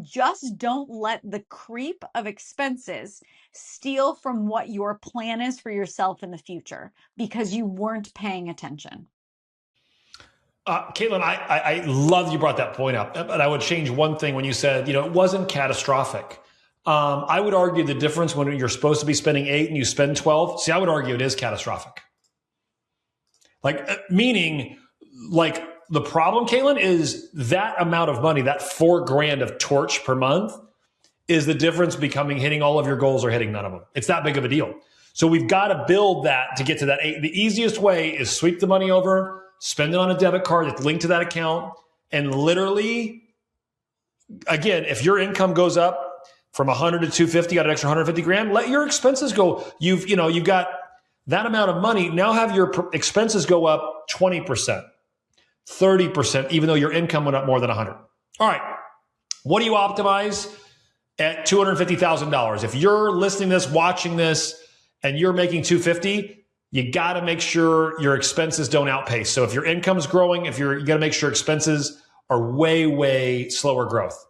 Just don't let the creep of expenses steal from what your plan is for yourself in the future because you weren't paying attention. Caitlin, I love you brought that point up, but I would change one thing when you said, it wasn't catastrophic. I would argue the difference when you're supposed to be spending 8 and you spend 12. See, I would argue it is catastrophic. Meaning the problem, Caitlin, is that amount of money, that $4,000 of torch per month is the difference hitting all of your goals or hitting none of them. It's that big of a deal. So we've got to build that to get to that 8. The easiest way is sweep the money over, spend it on a debit card that's linked to that account, and literally, again, if your income goes up from 100 to 250, got an extra 150 grand, let your expenses go. You've got that amount of money. Now have your expenses go up 20%, 30%, even though your income went up more than 100. All right. What do you optimize at $250,000? If you're listening to this, watching this, and you're making 250, you got to make sure your expenses don't outpace. So if your income's growing, you got to make sure expenses are way, way slower growth.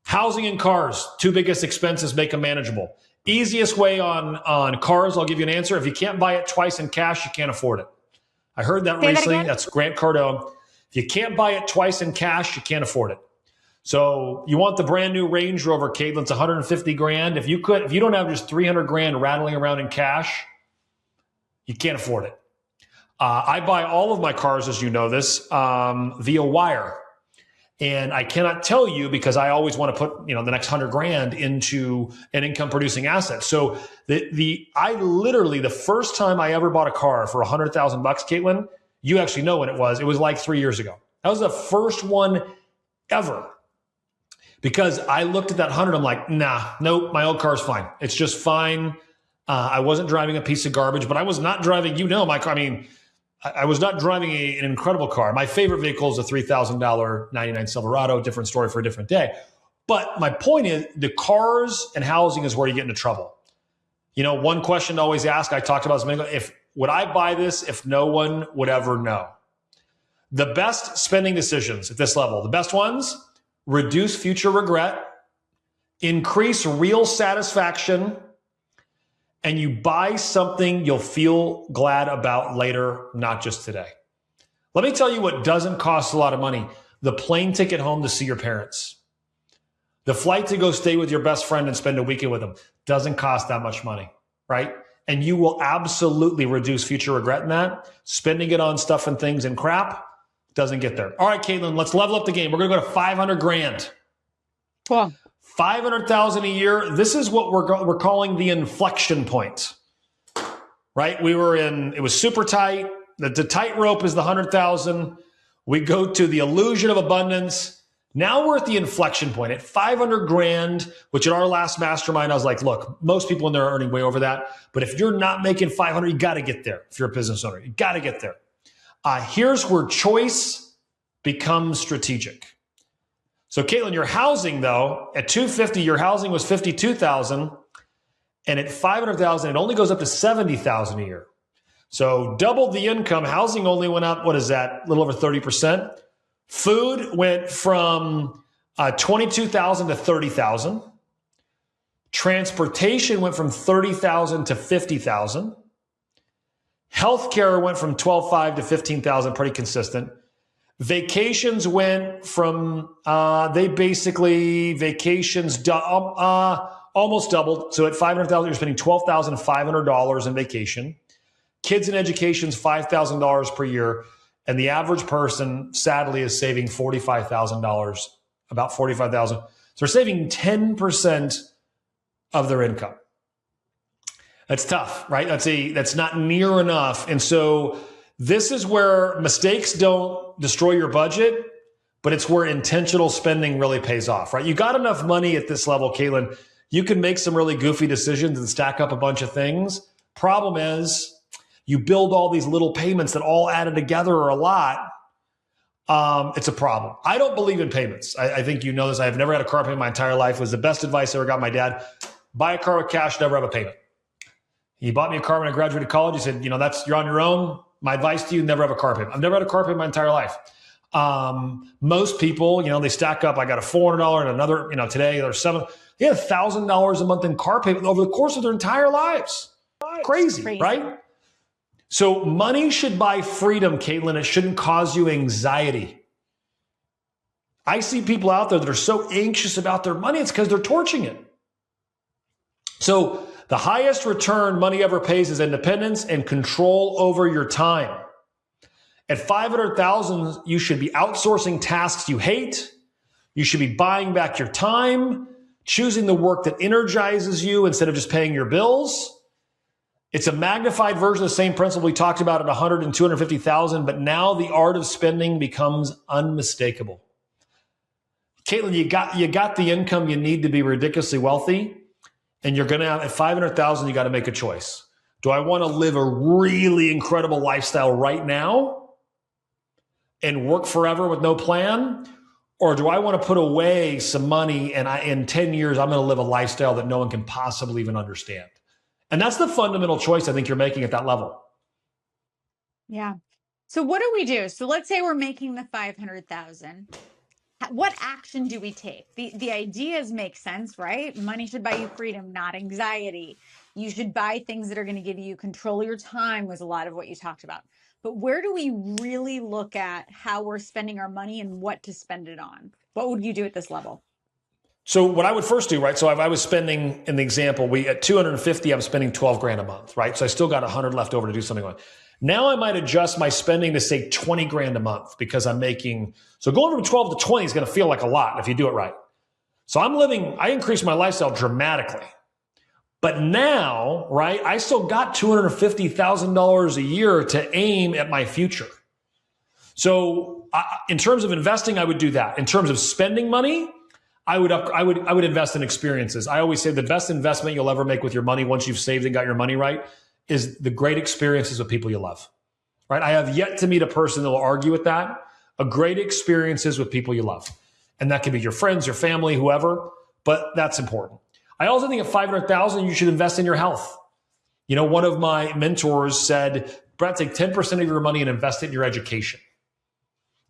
Housing and cars, 2 biggest expenses, make them manageable. Easiest way on cars, I'll give you an answer. If you can't buy it twice in cash, you can't afford it. I heard that recently. That's Grant Cardone. If you can't buy it twice in cash, you can't afford it. So you want the brand new Range Rover, Caitlin, it's 150 grand. If you don't have just 300 grand rattling around in cash, you can't afford it. I buy all of my cars, as you know this, via Ware. And I cannot tell you because I always want to put, the next 100 grand into an income producing asset. So I literally, the first time I ever bought a car for $100,000, Caitlin, you actually know when it was like 3 years ago. That was the first one ever. Because I looked at that 100, I'm like, nope, my old car's fine. It's just fine. I wasn't driving a piece of garbage, but I was not driving, my car. I was not driving an incredible car. My favorite vehicle is a $3,000 99 Silverado, different story for a different day. But my point is the cars and housing is where you get into trouble. One question to always ask, I talked about this, would I buy this if no one would ever know? The best spending decisions at this level, the best ones, reduce future regret, increase real satisfaction, and you buy something you'll feel glad about later, not just today. Let me tell you what doesn't cost a lot of money. The plane ticket home to see your parents. The flight to go stay with your best friend and spend a weekend with them doesn't cost that much money, right? And you will absolutely reduce future regret in that. Spending it on stuff and things and crap doesn't get there. All right, Caitlin, let's level up the game. We're going to go to 500 grand. Cool. 500,000 a year. This is what we're calling the inflection point, right? It was super tight. The tightrope is the 100,000. We go to the illusion of abundance. Now we're at the inflection point at 500 grand, which at our last mastermind, I was like, look, most people in there are earning way over that. But if you're not making 500, you got to get there. If you're a business owner, you got to get there. Here's where choice becomes strategic. So Caitlin, your housing though, at 250, your housing was 52,000. And at 500,000, it only goes up to 70,000 a year. So doubled the income. Housing only went up, what is that? A little over 30%. Food went from 22,000 to 30,000. Transportation went from 30,000 to 50,000. Healthcare went from 12,500 to 15,000, pretty consistent. Vacations went from, vacations almost doubled. So at 500,000, you're spending $12,500 in vacation. Kids in education is $5,000 per year. And the average person, sadly, is saving $45,000, about $45,000. So they're saving 10% of their income. That's tough, right? That's not near enough. And so this is where mistakes don't destroy your budget, but it's where intentional spending really pays off, right? You got enough money at this level, Caitlin, you can make some really goofy decisions and stack up a bunch of things. Problem is, you build all these little payments that all added together are a lot. It's a problem. I don't believe in payments. I think you know this. I've never had a car payment my entire life. It was the best advice I ever got my dad. Buy a car with cash, never have a payment. He bought me a car when I graduated college. He said, you're on your own. My advice to you, never have a car payment. I've never had a car payment my entire life. Most people, they stack up. I got a $400 and another, today there's they had $1,000 a month in car payment over the course of their entire lives. Crazy, right? So money should buy freedom, Caitlin. It shouldn't cause you anxiety. I see people out there that are so anxious about their money. It's because they're torching it. So the highest return money ever pays is independence and control over your time. At 500,000, you should be outsourcing tasks you hate. You should be buying back your time, choosing the work that energizes you instead of just paying your bills. It's a magnified version of the same principle we talked about at 100 and 250,000, but now the art of spending becomes unmistakable. Caitlin, you got the income you need to be ridiculously wealthy, and you're going to have at 500,000, you got to make a choice. Do I want to live a really incredible lifestyle right now and work forever with no plan? Or do I want to put away some money and in 10 years, I'm going to live a lifestyle that no one can possibly even understand? And that's the fundamental choice I think you're making at that level. Yeah. So what do we do? So let's say we're making the 500,000. What action do we take? The ideas make sense, right? Money should buy you freedom, not anxiety. You should buy things that are going to give you control of your time, was a lot of what you talked about. But where do we really look at how we're spending our money and what to spend it on? What would you do at this level? So what I would first do, right? So if I was spending, in the example, at 250, I'm spending 12 grand a month, right? So I still got 100 left over to do something with. Now I might adjust my spending to say 20 grand a month because I'm making, so going from 12 to 20 is going to feel like a lot if you do it right. So I increased my lifestyle dramatically. But now, right, I still got $250,000 a year to aim at my future. So in terms of investing, I would do that. In terms of spending money, I would invest in experiences. I always say the best investment you'll ever make with your money once you've saved and got your money right is the great experiences with people you love, right? I have yet to meet a person that will argue with that. A great experiences with people you love. And that can be your friends, your family, whoever, but that's important. I also think at 500,000, you should invest in your health. You know, one of my mentors said, Brett, take 10% of your money and invest it in your education.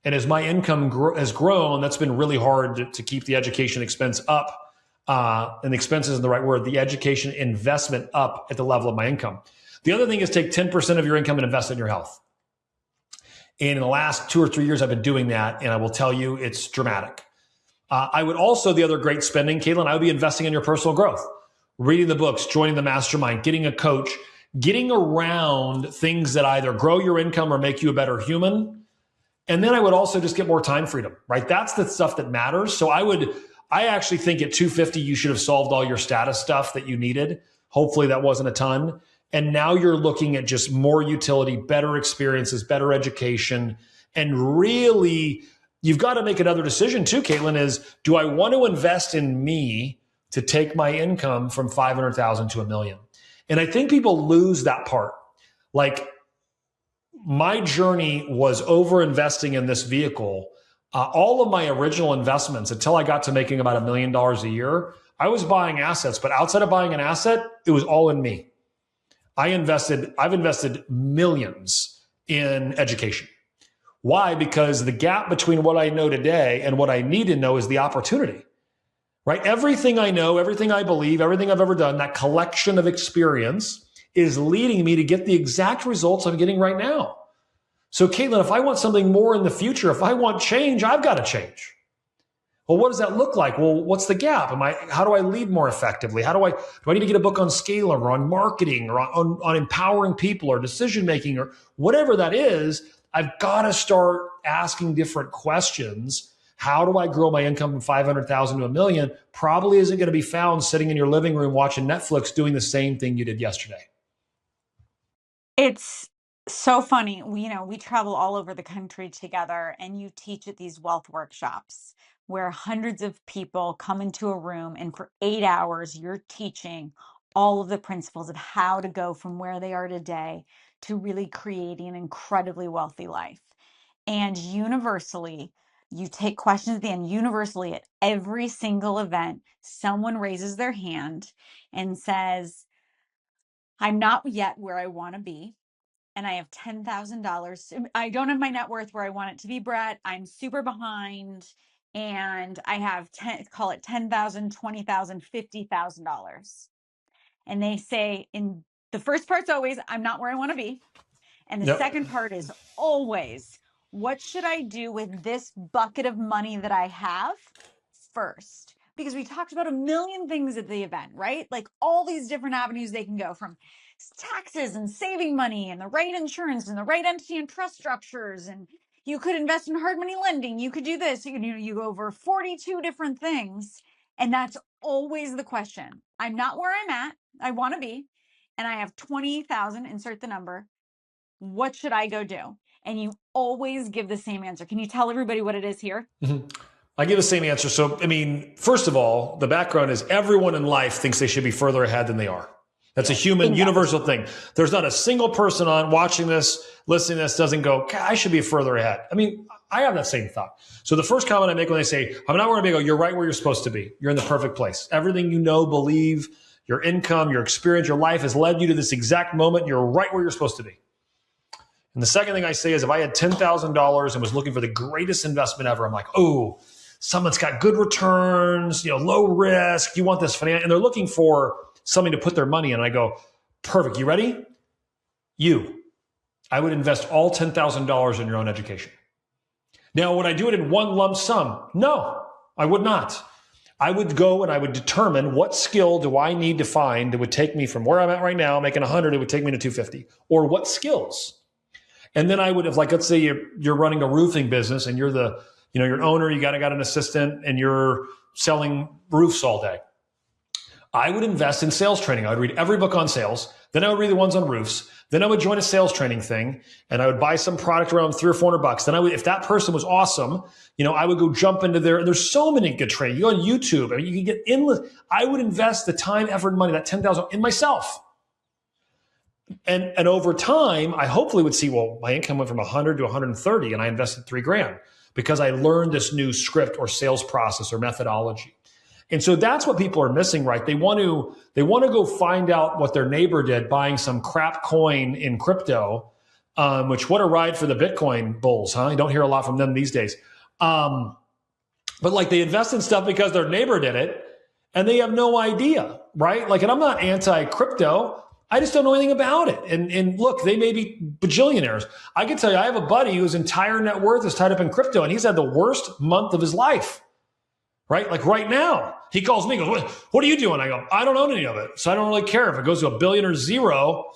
And as my income has grown, that's been really hard to keep the education expense up. And the expense isn't the right word, the education investment up at the level of my income. The other thing is take 10% of your income and invest it in your health. And in the last 2 or 3 years, I've been doing that. And I will tell you, it's dramatic. I would also, the other great spending, Caitlin, I would be investing in your personal growth, reading the books, joining the mastermind, getting a coach, getting around things that either grow your income or make you a better human. And then I would also just get more time freedom, right? That's the stuff that matters. So I actually think at 250, you should have solved all your status stuff that you needed. Hopefully that wasn't a ton. And now you're looking at just more utility, better experiences, better education. And really, you've got to make another decision too, Caitlin, is do I want to invest in me to take my income from 500,000 to $1 million? And I think people lose that part. Like, my journey was over investing in this vehicle. All of my original investments, until I got to making about $1 million a year, I was buying assets, but outside of buying an asset, it was all in me. I've invested millions in education. Why? Because the gap between what I know today and what I need to know is the opportunity, right? Everything I know, everything I believe, everything I've ever done, that collection of experience is leading me to get the exact results I'm getting right now. So Caitlin, if I want something more in the future, if I want change, I've got to change. Well, what does that look like? Well, what's the gap? How do I lead more effectively? Do I need to get a book on scaling or on marketing or on empowering people or decision making or whatever that is? I've got to start asking different questions. How do I grow my income from 500,000 to $1 million? Probably isn't going to be found sitting in your living room watching Netflix doing the same thing you did yesterday. It's so funny. We travel all over the country together, and you teach at these wealth workshops where hundreds of people come into a room, and for 8 hours, you're teaching all of the principles of how to go from where they are today to really creating an incredibly wealthy life. And universally, you take questions at the end, universally at every single event, someone raises their hand and says, I'm not yet where I want to be, and I have $10,000. I don't have my net worth where I want it to be, Brett. I'm super behind, and I have call it $10,000, $20,000, $50,000. And they say, in the first part's always, I'm not where I want to be. And the Yep. second part is always, what should I do with this bucket of money that I have first? Because we talked about a million things at the event, right? Like all these different avenues they can go, from taxes and saving money and the right insurance and the right entity and trust structures. And you could invest in hard money lending. You could do this. You go over 42 different things. And that's always the question. I'm not where I'm at. I want to be. And I have 20,000, insert the number. What should I go do? And you always give the same answer. Can you tell everybody what it is here? Mm-hmm. I give the same answer. So, I mean, first of all, the background is everyone in life thinks they should be further ahead than they are. That's a human, universal thing. There's not a single person on watching this, listening to this, doesn't go, I should be further ahead. I mean, I have that same thought. So the first comment I make when they say, I'm not where I go, you're right where you're supposed to be. You're in the perfect place. Everything you know, believe, your income, your experience, your life has led you to this exact moment. You're right where you're supposed to be. And the second thing I say is, if I had $10,000 and was looking for the greatest investment ever, I'm like, oh, someone's got good returns, low risk. You want this finance, and they're looking for something to put their money in. And I go, perfect. You ready? I would invest all $10,000 in your own education. Now, would I do it in one lump sum? No, I would not. I would go and I would determine what skill do I need to find that would take me from where I'm at right now, making 100, it would take me to 250, or what skills. And then I would have, like, let's say you're running a roofing business and you're the, your owner, you got an assistant, and you're selling roofs all day. I would invest in sales training. I would read every book on sales. Then I would read the ones on roofs. Then I would join a sales training thing, and I would buy some product around $300 or $400. Then I would, if that person was awesome, I would go jump into there. And there's so many good training. You go on YouTube, I mean, you can get endless. I would invest the time, effort, and money, that $10,000, in myself. And over time, I hopefully would see, well, my income went from 100 to 130, and I invested $3,000 because I learned this new script or sales process or methodology. And so that's what people are missing, right? They want to go find out what their neighbor did buying some crap coin in crypto, which, what a ride for the Bitcoin bulls, huh? You don't hear a lot from them these days. But like, they invest in stuff because their neighbor did it and they have no idea, right? Like, and I'm not anti-crypto. I just don't know anything about it. And look, they may be bajillionaires. I can tell you, I have a buddy whose entire net worth is tied up in crypto, and he's had the worst month of his life, right? Like right now, he calls me, goes, what are you doing? I go, I don't own any of it. So I don't really care if it goes to $1 billion or zero,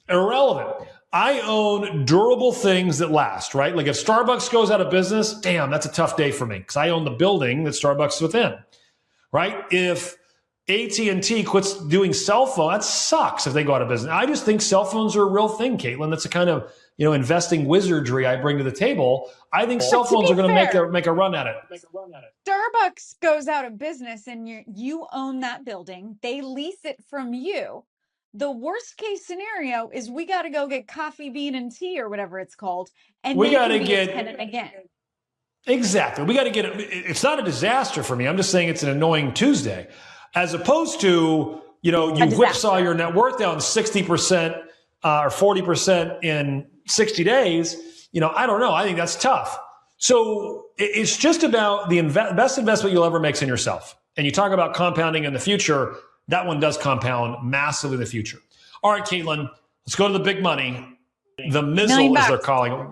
irrelevant. I own durable things that last, right? Like if Starbucks goes out of business, damn, that's a tough day for me because I own the building that Starbucks is within, right? If AT&T quits doing cell phone, that sucks if they go out of business. I just think cell phones are a real thing, Caitlin. That's a kind of, investing wizardry I bring to the table. I think cell phones are going to make a run at it. Starbucks goes out of business and you own that building. They lease it from you. The worst case scenario is we got to go get coffee, bean, and tea, or whatever it's called, and we got to get a tenant again. Exactly. We got to get it. It's not a disaster for me. I'm just saying it's an annoying Tuesday. As opposed to, you whipsaw your net worth down 60% or 40% in 60 days. I don't know. I think that's tough. So it's just about the best investment you'll ever make is in yourself. And you talk about compounding in the future. That one does compound massively in the future. All right, Caitlin, let's go to the big money. The mizzle, as they're calling it.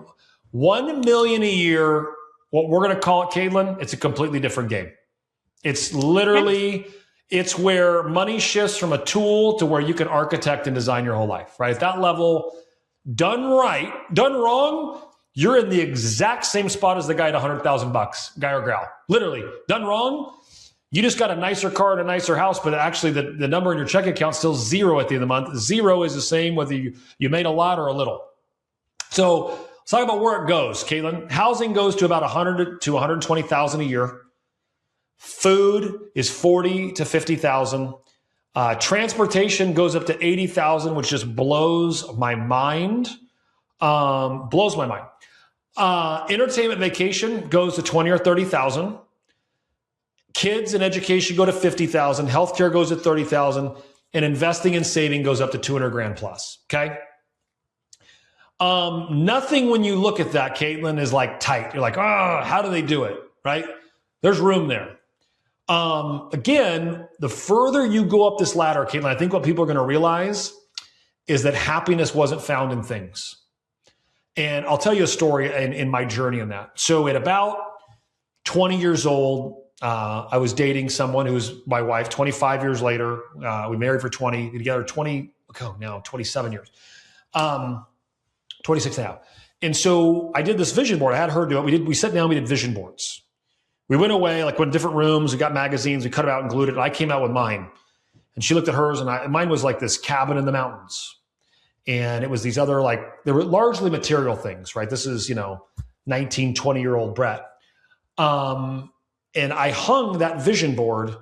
$1 million a year. What we're going to call it, Caitlin, it's a completely different game. It's literally... It's where money shifts from a tool to where you can architect and design your whole life, right? At that level, done right, done wrong, you're in the exact same spot as the guy at $100,000, guy or gal. Literally, done wrong, you just got a nicer car and a nicer house, but actually the number in your checking account is still zero at the end of the month. Zero is the same whether you made a lot or a little. So let's talk about where it goes, Caitlin. Housing goes to about $100,000 to $120,000 a year. Food is $40,000 to $50,000. Transportation goes up to $80,000, which just blows my mind. Entertainment, vacation goes to $20,000 or $30,000. Kids and education go to $50,000. Healthcare goes to $30,000, and investing and saving goes up to $200,000 plus. Okay. Nothing when you look at that, Caitlin, is like tight. You're like, oh, how do they do it? Right? There's room there. Again, the further you go up this ladder, Caitlin, I think what people are going to realize is that happiness wasn't found in things. And I'll tell you a story in my journey in that. So at about 20 years old, I was dating someone who was my wife. 25 years later, we married for 20, together 27 years, 26 now. And so I did this vision board. I had her do it. We sat down, we did vision boards. We went away, like went to different rooms, we got magazines, we cut it out and glued it. And I came out with mine. And she looked at hers, and mine was like this cabin in the mountains. And it was these other, like, they were largely material things, right? This is, 19, 20-year-old Brett. And I hung that vision board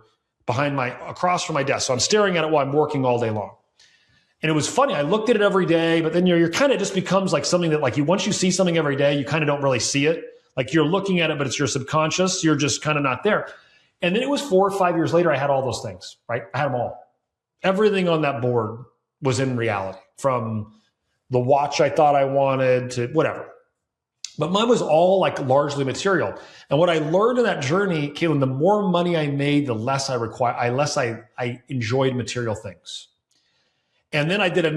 across from my desk. So I'm staring at it while I'm working all day long. And it was funny. I looked at it every day, but then you're kind of just becomes like something that, like, once you see something every day, you kind of don't really see it. Like, you're looking at it, but it's your subconscious. You're just kind of not there. And then it was 4 or 5 years later, I had all those things, right? I had them all. Everything on that board was in reality, from the watch I thought I wanted to whatever. But mine was all like largely material. And what I learned in that journey, Caitlin, the more money I made, the less I enjoyed material things. And then I did then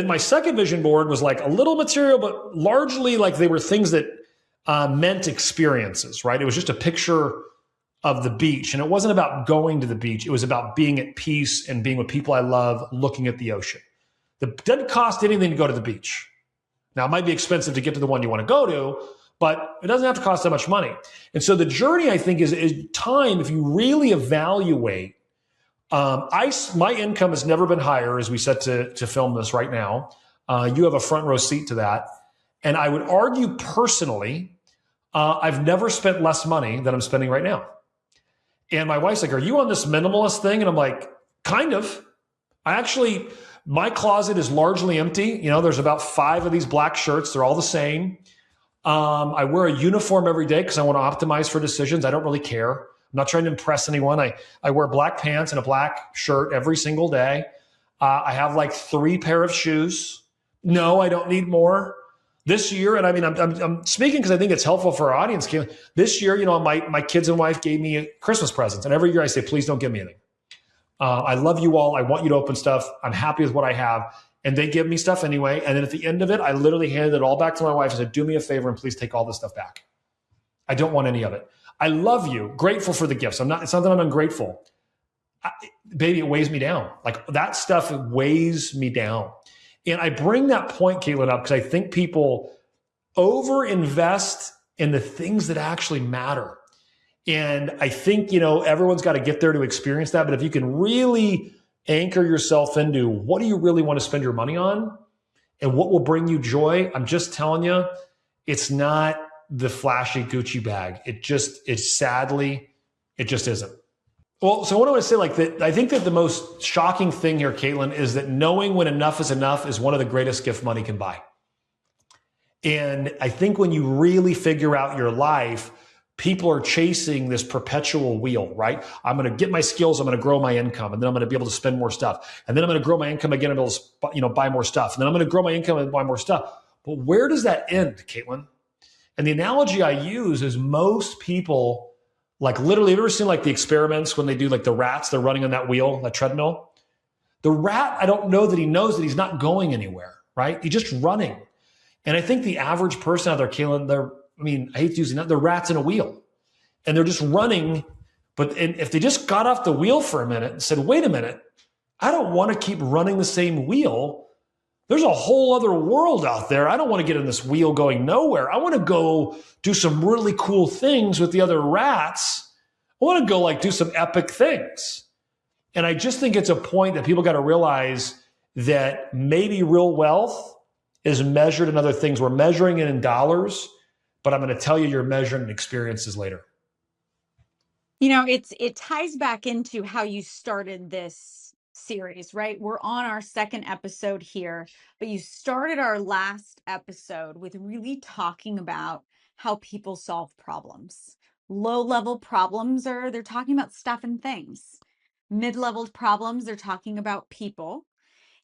my second vision board was like a little material, but largely like they were things that meant experiences, right? It was just a picture of the beach. And it wasn't about going to the beach. It was about being at peace and being with people I love, looking at the ocean. It doesn't cost anything to go to the beach. Now, it might be expensive to get to the one you want to go to, but it doesn't have to cost that much money. And so the journey, I think, is time. If you really evaluate, my income has never been higher as we set to film this right now. You have a front row seat to that. And I would argue personally, I've never spent less money than I'm spending right now. And my wife's like, are you on this minimalist thing? And I'm like, kind of. My closet is largely empty. There's about 5 of these black shirts. They're all the same. I wear a uniform every day because I want to optimize for decisions. I don't really care. I'm not trying to impress anyone. I wear black pants and a black shirt every single day. I have like 3 pair of shoes. No, I don't need more. This year, and I mean, I'm speaking because I think it's helpful for our audience. This year, my kids and wife gave me Christmas presents. And every year I say, please don't give me anything. I love you all. I want you to open stuff. I'm happy with what I have. And they give me stuff anyway. And then at the end of it, I literally handed it all back to my wife and said, do me a favor and please take all this stuff back. I don't want any of it. I love you. Grateful for the gifts. It's not that I'm ungrateful. Baby, it weighs me down. Like, that stuff weighs me down. And I bring that point, Caitlin, up because I think people overinvest in the things that actually matter. And I think, everyone's got to get there to experience that. But if you can really anchor yourself into what do you really want to spend your money on and what will bring you joy, I'm just telling you, it's not the flashy Gucci bag. Sadly, it just isn't. Well, so what do I say? I think that the most shocking thing here, Caitlin, is that knowing when enough is one of the greatest gifts money can buy. And I think when you really figure out your life, people are chasing this perpetual wheel, right? I'm going to get my skills. I'm going to grow my income. And then I'm going to be able to spend more stuff. And then I'm going to grow my income again and be able to, buy more stuff. And then I'm going to grow my income and buy more stuff. But where does that end, Caitlin? And the analogy I use is most people, like, literally, have you ever seen like the experiments when they do like the rats, they're running on that wheel, that treadmill? The rat, I don't know that he knows that he's not going anywhere, right? He's just running. And I think the average person out there, Caitlin, I hate using that, they're rats in a wheel. And they're just running. But if they just got off the wheel for a minute and said, wait a minute, I don't want to keep running the same wheel. There's a whole other world out there. I don't want to get in this wheel going nowhere. I want to go do some really cool things with the other rats. I want to go do some epic things. And I just think it's a point that people got to realize that maybe real wealth is measured in other things. We're measuring it in dollars, but I'm going to tell you, you're measuring in experiences later. It ties back into how you started this series, right? We're on our second episode here, but you started our last episode with really talking about how people solve problems. Low-level problems they're talking about stuff and things. Mid-level problems, they're talking about people.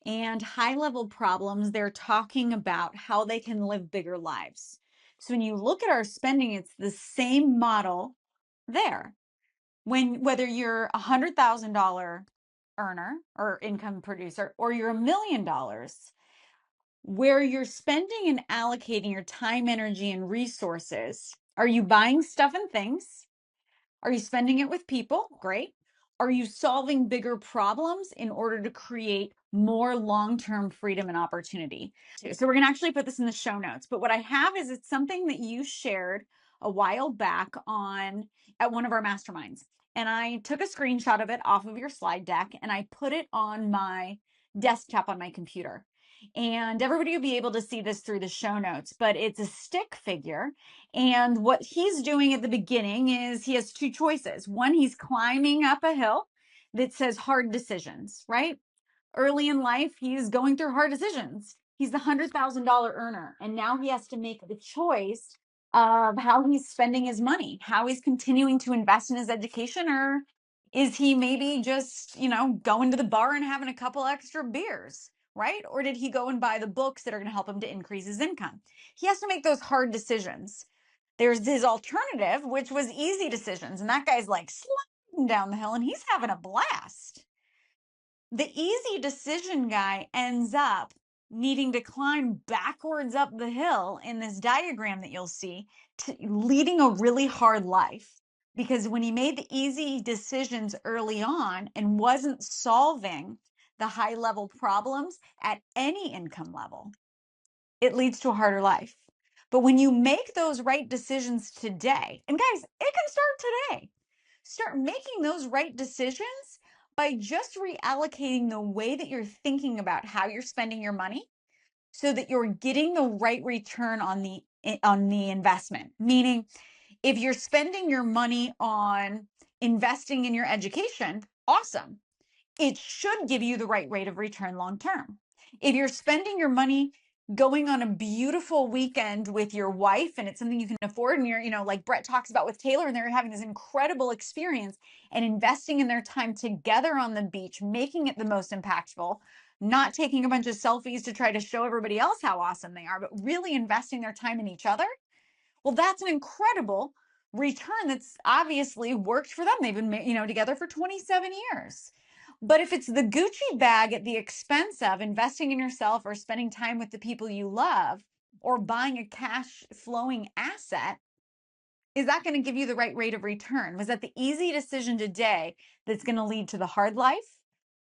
And high-level problems, they're talking about how they can live bigger lives. So when you look at our spending, it's the same model there. Whether you're $100,000 earner or income producer, or you're $1 million, where you're spending and allocating your time, energy, and resources. Are you buying stuff and things? Are you spending it with people? Great. Are you solving bigger problems in order to create more long-term freedom and opportunity? So we're going to actually put this in the show notes. But what I have is it's something that you shared a while back at one of our masterminds. And I took a screenshot of it off of your slide deck and I put it on my desktop on my computer. And everybody will be able to see this through the show notes, but it's a stick figure. And what he's doing at the beginning is he has two choices. One, he's climbing up a hill that says hard decisions, right? Early in life, he's going through hard decisions. He's the $100,000 earner. And now he has to make the choice of how he's spending his money, how he's continuing to invest in his education, or is he maybe just, going to the bar and having a couple extra beers, right? Or did he go and buy the books that are going to help him to increase his income? He has to make those hard decisions. There's his alternative, which was easy decisions. And that guy's like sliding down the hill and he's having a blast. The easy decision guy ends up needing to climb backwards up the hill in this diagram that you'll see, leading a really hard life. Because when he made the easy decisions early on and wasn't solving the high level problems at any income level, it leads to a harder life. But when you make those right decisions today, and guys, it can start today. Start making those right decisions by just reallocating the way that you're thinking about how you're spending your money so that you're getting the right return on the investment. Meaning, if you're spending your money on investing in your education, awesome. It should give you the right rate of return long term. If you're spending your money going on a beautiful weekend with your wife and it's something you can afford and you're, like Brett talks about with Taylor, and they're having this incredible experience and investing in their time together on the beach, making it the most impactful, not taking a bunch of selfies to try to show everybody else how awesome they are, but really investing their time in each other. Well, that's an incredible return that's obviously worked for them. They've been, together for 27 years. But if it's the Gucci bag at the expense of investing in yourself or spending time with the people you love or buying a cash flowing asset, is that going to give you the right rate of return? Was that the easy decision today that's going to lead to the hard life?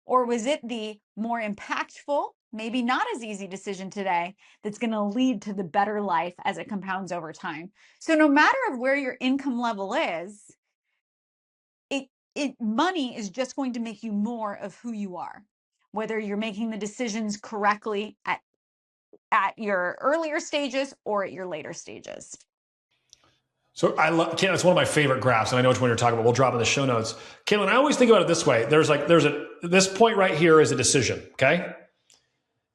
Or was it the more impactful, maybe not as easy decision today that's going to lead to the better life as it compounds over time? So no matter of where your income level is, money is just going to make you more of who you are, whether you're making the decisions correctly at your earlier stages or at your later stages. So it's one of my favorite graphs, and I know which one you're talking about. We'll drop in the show notes. Caitlin, I always think about it this way. This point right here is a decision, okay?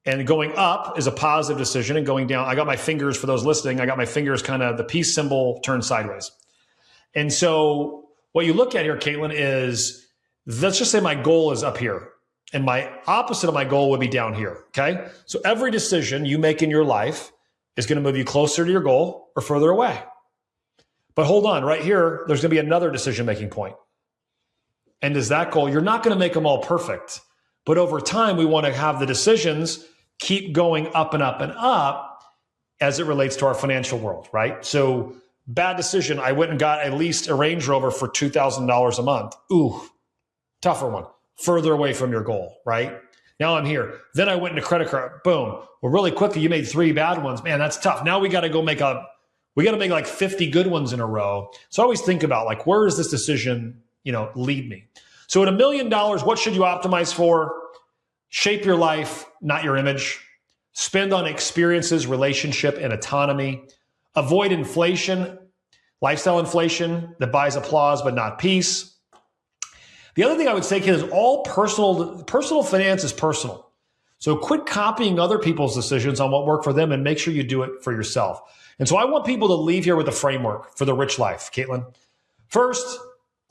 And going up is a positive decision, and going down, I got my fingers, for those listening, I got my fingers kind of the peace symbol turned sideways. And so what you look at here, Caitlin, is, let's just say my goal is up here and my opposite of my goal would be down here, okay? So every decision you make in your life is going to move you closer to your goal or further away. But hold on, right here, there's going to be another decision-making point. And is that goal, you're not going to make them all perfect, but over time, we want to have the decisions keep going up and up and up as it relates to our financial world, right? So bad decision, I went and got at least a Range Rover for $2,000 a month. Ooh, tougher one. Further away from your goal, right? Now I'm here. Then I went into credit card. Boom. Well, really quickly, you made 3 bad ones. Man, that's tough. Now we got to make like 50 good ones in a row. So I always think about, like, where does this decision, lead me? So at $1 million, what should you optimize for? Shape your life, not your image. Spend on experiences, relationship, and autonomy. Avoid inflation, lifestyle inflation that buys applause but not peace. The other thing I would say, kid, is all personal finance is personal. So quit copying other people's decisions on what worked for them and make sure you do it for yourself. And so I want people to leave here with a framework for the rich life, Caitlin. First,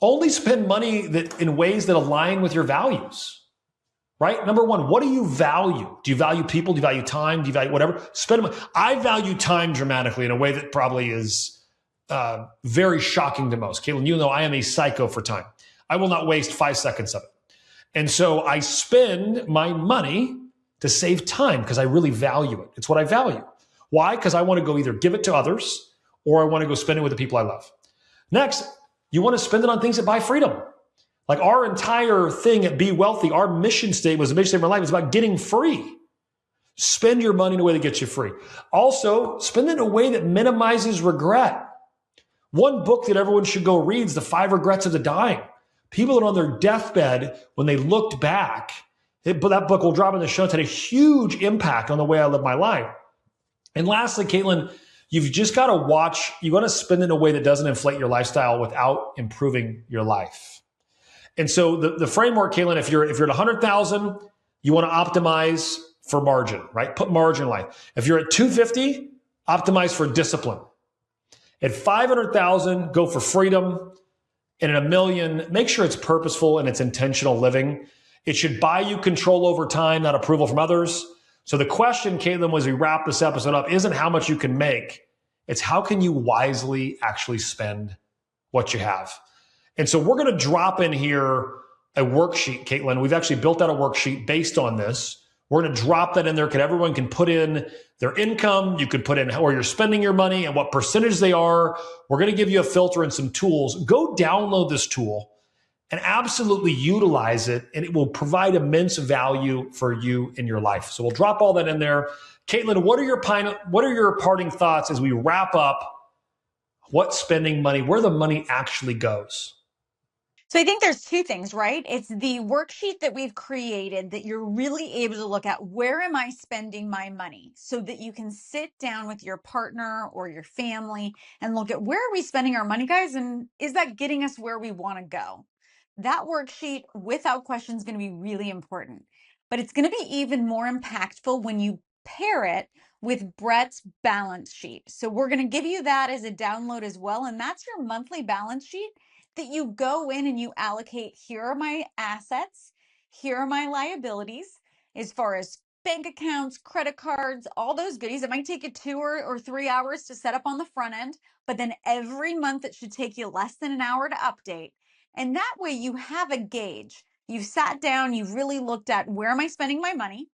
only spend money in ways that align with your values, right? Number one, what do you value? Do you value people? Do you value time? Do you value whatever? Spend money. I value time dramatically in a way that probably is very shocking to most. Caitlin, you know I am a psycho for time. I will not waste 5 seconds of it. And so I spend my money to save time because I really value it. It's what I value. Why? Because I want to go either give it to others or I want to go spend it with the people I love. Next, you want to spend it on things that buy freedom. Like our entire thing at Be Wealthy, our mission statement was the mission statement of my life is about getting free. Spend your money in a way that gets you free. Also, spend it in a way that minimizes regret. One book that everyone should go read is The 5 Regrets of the Dying. People that are on their deathbed, when they looked back, that book will drop in the show notes, had a huge impact on the way I live my life. And lastly, Caitlin, you've just got to watch, you got to spend it in a way that doesn't inflate your lifestyle without improving your life. And so the framework, Caitlin, if you're at 100,000, you want to optimize for margin, right? Put margin in life. If you're at 250, optimize for discipline. At 500,000, go for freedom. And at $1 million, make sure it's purposeful and it's intentional living. It should buy you control over time, not approval from others. So the question, Caitlin, as we wrap this episode up, isn't how much you can make. It's how can you wisely actually spend what you have. And so we're going to drop in here a worksheet, Caitlin. We've actually built out a worksheet based on this. We're going to drop that in there because everyone can put in their income. You could put in where you're spending your money and what percentage they are. We're going to give you a filter and some tools. Go download this tool and absolutely utilize it, and it will provide immense value for you in your life. So we'll drop all that in there. Caitlin, what are your parting thoughts as we wrap up what's spending money, where the money actually goes? So I think there's two things, right? It's the worksheet that we've created that you're really able to look at, where am I spending my money, so that you can sit down with your partner or your family and look at, where are we spending our money, guys? And is that getting us where we want to go? That worksheet, without question, is going to be really important, but it's going to be even more impactful when you pair it with Brett's balance sheet. So we're going to give you that as a download as well. And that's your monthly balance sheet that you go in and you allocate, here are my assets, here are my liabilities, as far as bank accounts, credit cards, all those goodies. It might take you 2 or 3 hours to set up on the front end, but then every month it should take you less than an hour to update. And that way you have a gauge. You've sat down, you've really looked at, where am I spending my money?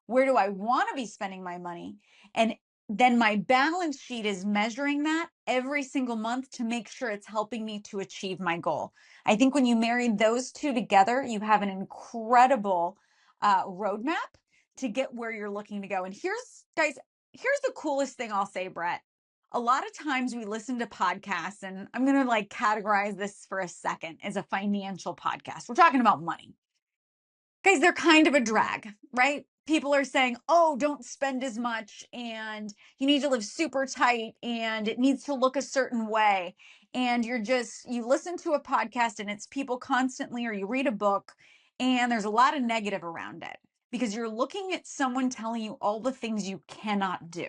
Where do I want to be spending my money? And then my balance sheet is measuring that every single month to make sure it's helping me to achieve my goal. I think when you marry those two together, you have an incredible roadmap to get where you're looking to go. And here's the coolest thing I'll say, Brett. A lot of times we listen to podcasts, and I'm going to categorize this for a second as a financial podcast. We're talking about money. Guys, they're kind of a drag, right? People are saying, oh, don't spend as much, and you need to live super tight, and it needs to look a certain way. And you listen to a podcast and it's people constantly, or you read a book and there's a lot of negative around it because you're looking at someone telling you all the things you cannot do.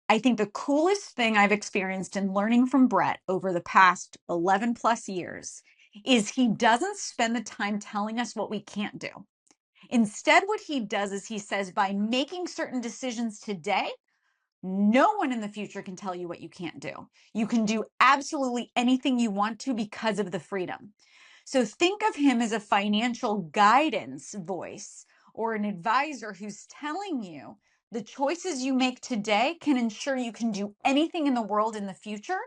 I think the coolest thing I've experienced in learning from Brett over the past 11 plus years is he doesn't spend the time telling us what we can't do. Instead, what he does is he says, by making certain decisions today, no one in the future can tell you what you can't do. You can do absolutely anything you want to because of the freedom. So think of him as a financial guidance voice or an advisor who's telling you the choices you make today can ensure you can do anything in the world in the future.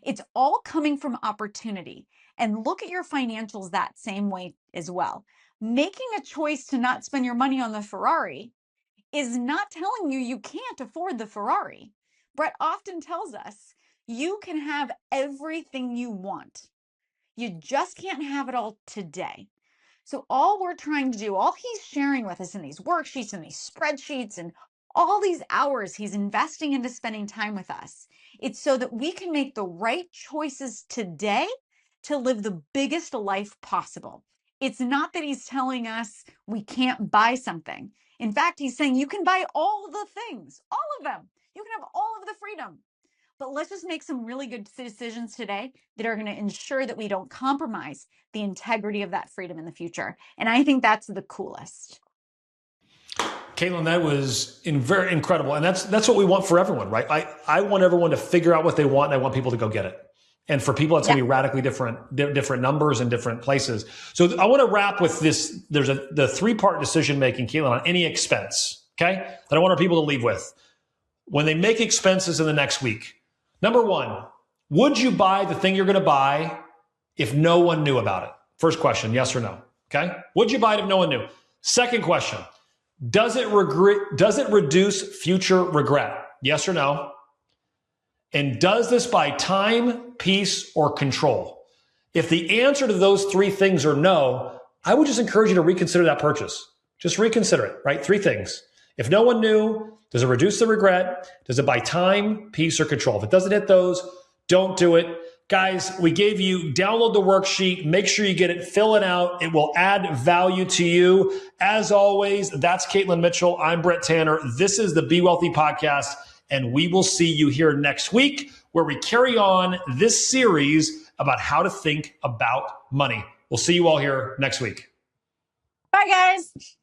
It's all coming from opportunity. And look at your financials that same way as well. Making a choice to not spend your money on the Ferrari is not telling you you can't afford the Ferrari. Brett often tells us you can have everything you want. You just can't have it all today. So all we're trying to do, all he's sharing with us in these worksheets and these spreadsheets and all these hours he's investing into spending time with us, it's so that we can make the right choices today to live the biggest life possible. It's not that he's telling us we can't buy something. In fact, he's saying you can buy all the things, all of them. You can have all of the freedom. But let's just make some really good decisions today that are going to ensure that we don't compromise the integrity of that freedom in the future. And I think that's the coolest. Caitlin, that was very incredible. And that's what we want for everyone, right? I want everyone to figure out what they want, and I want people to go get it. And for people, it's going to be radically different numbers and different places. So I want to wrap with this. There's the 3-part decision making, Caitlin, on any expense, okay? That I want our people to leave with. When they make expenses in the next week, number 1, would you buy the thing you're going to buy if no one knew about it? First question, yes or no, okay? Would you buy it if no one knew? Second question, does it reduce future regret? Yes or no? And does this buy time, peace, or control? If the answer to those 3 things are no, I would just encourage you to reconsider that purchase. Just reconsider it, right? 3 things. If no one knew, does it reduce the regret? Does it buy time, peace, or control? If it doesn't hit those, don't do it. Guys, we gave you, download the worksheet. Make sure you get it, fill it out. It will add value to you. As always, that's Caitlin Mitchell. I'm Brett Tanner. This is the Be Wealthy Podcast. And we will see you here next week where we carry on this series about how to think about money. We'll see you all here next week. Bye, guys.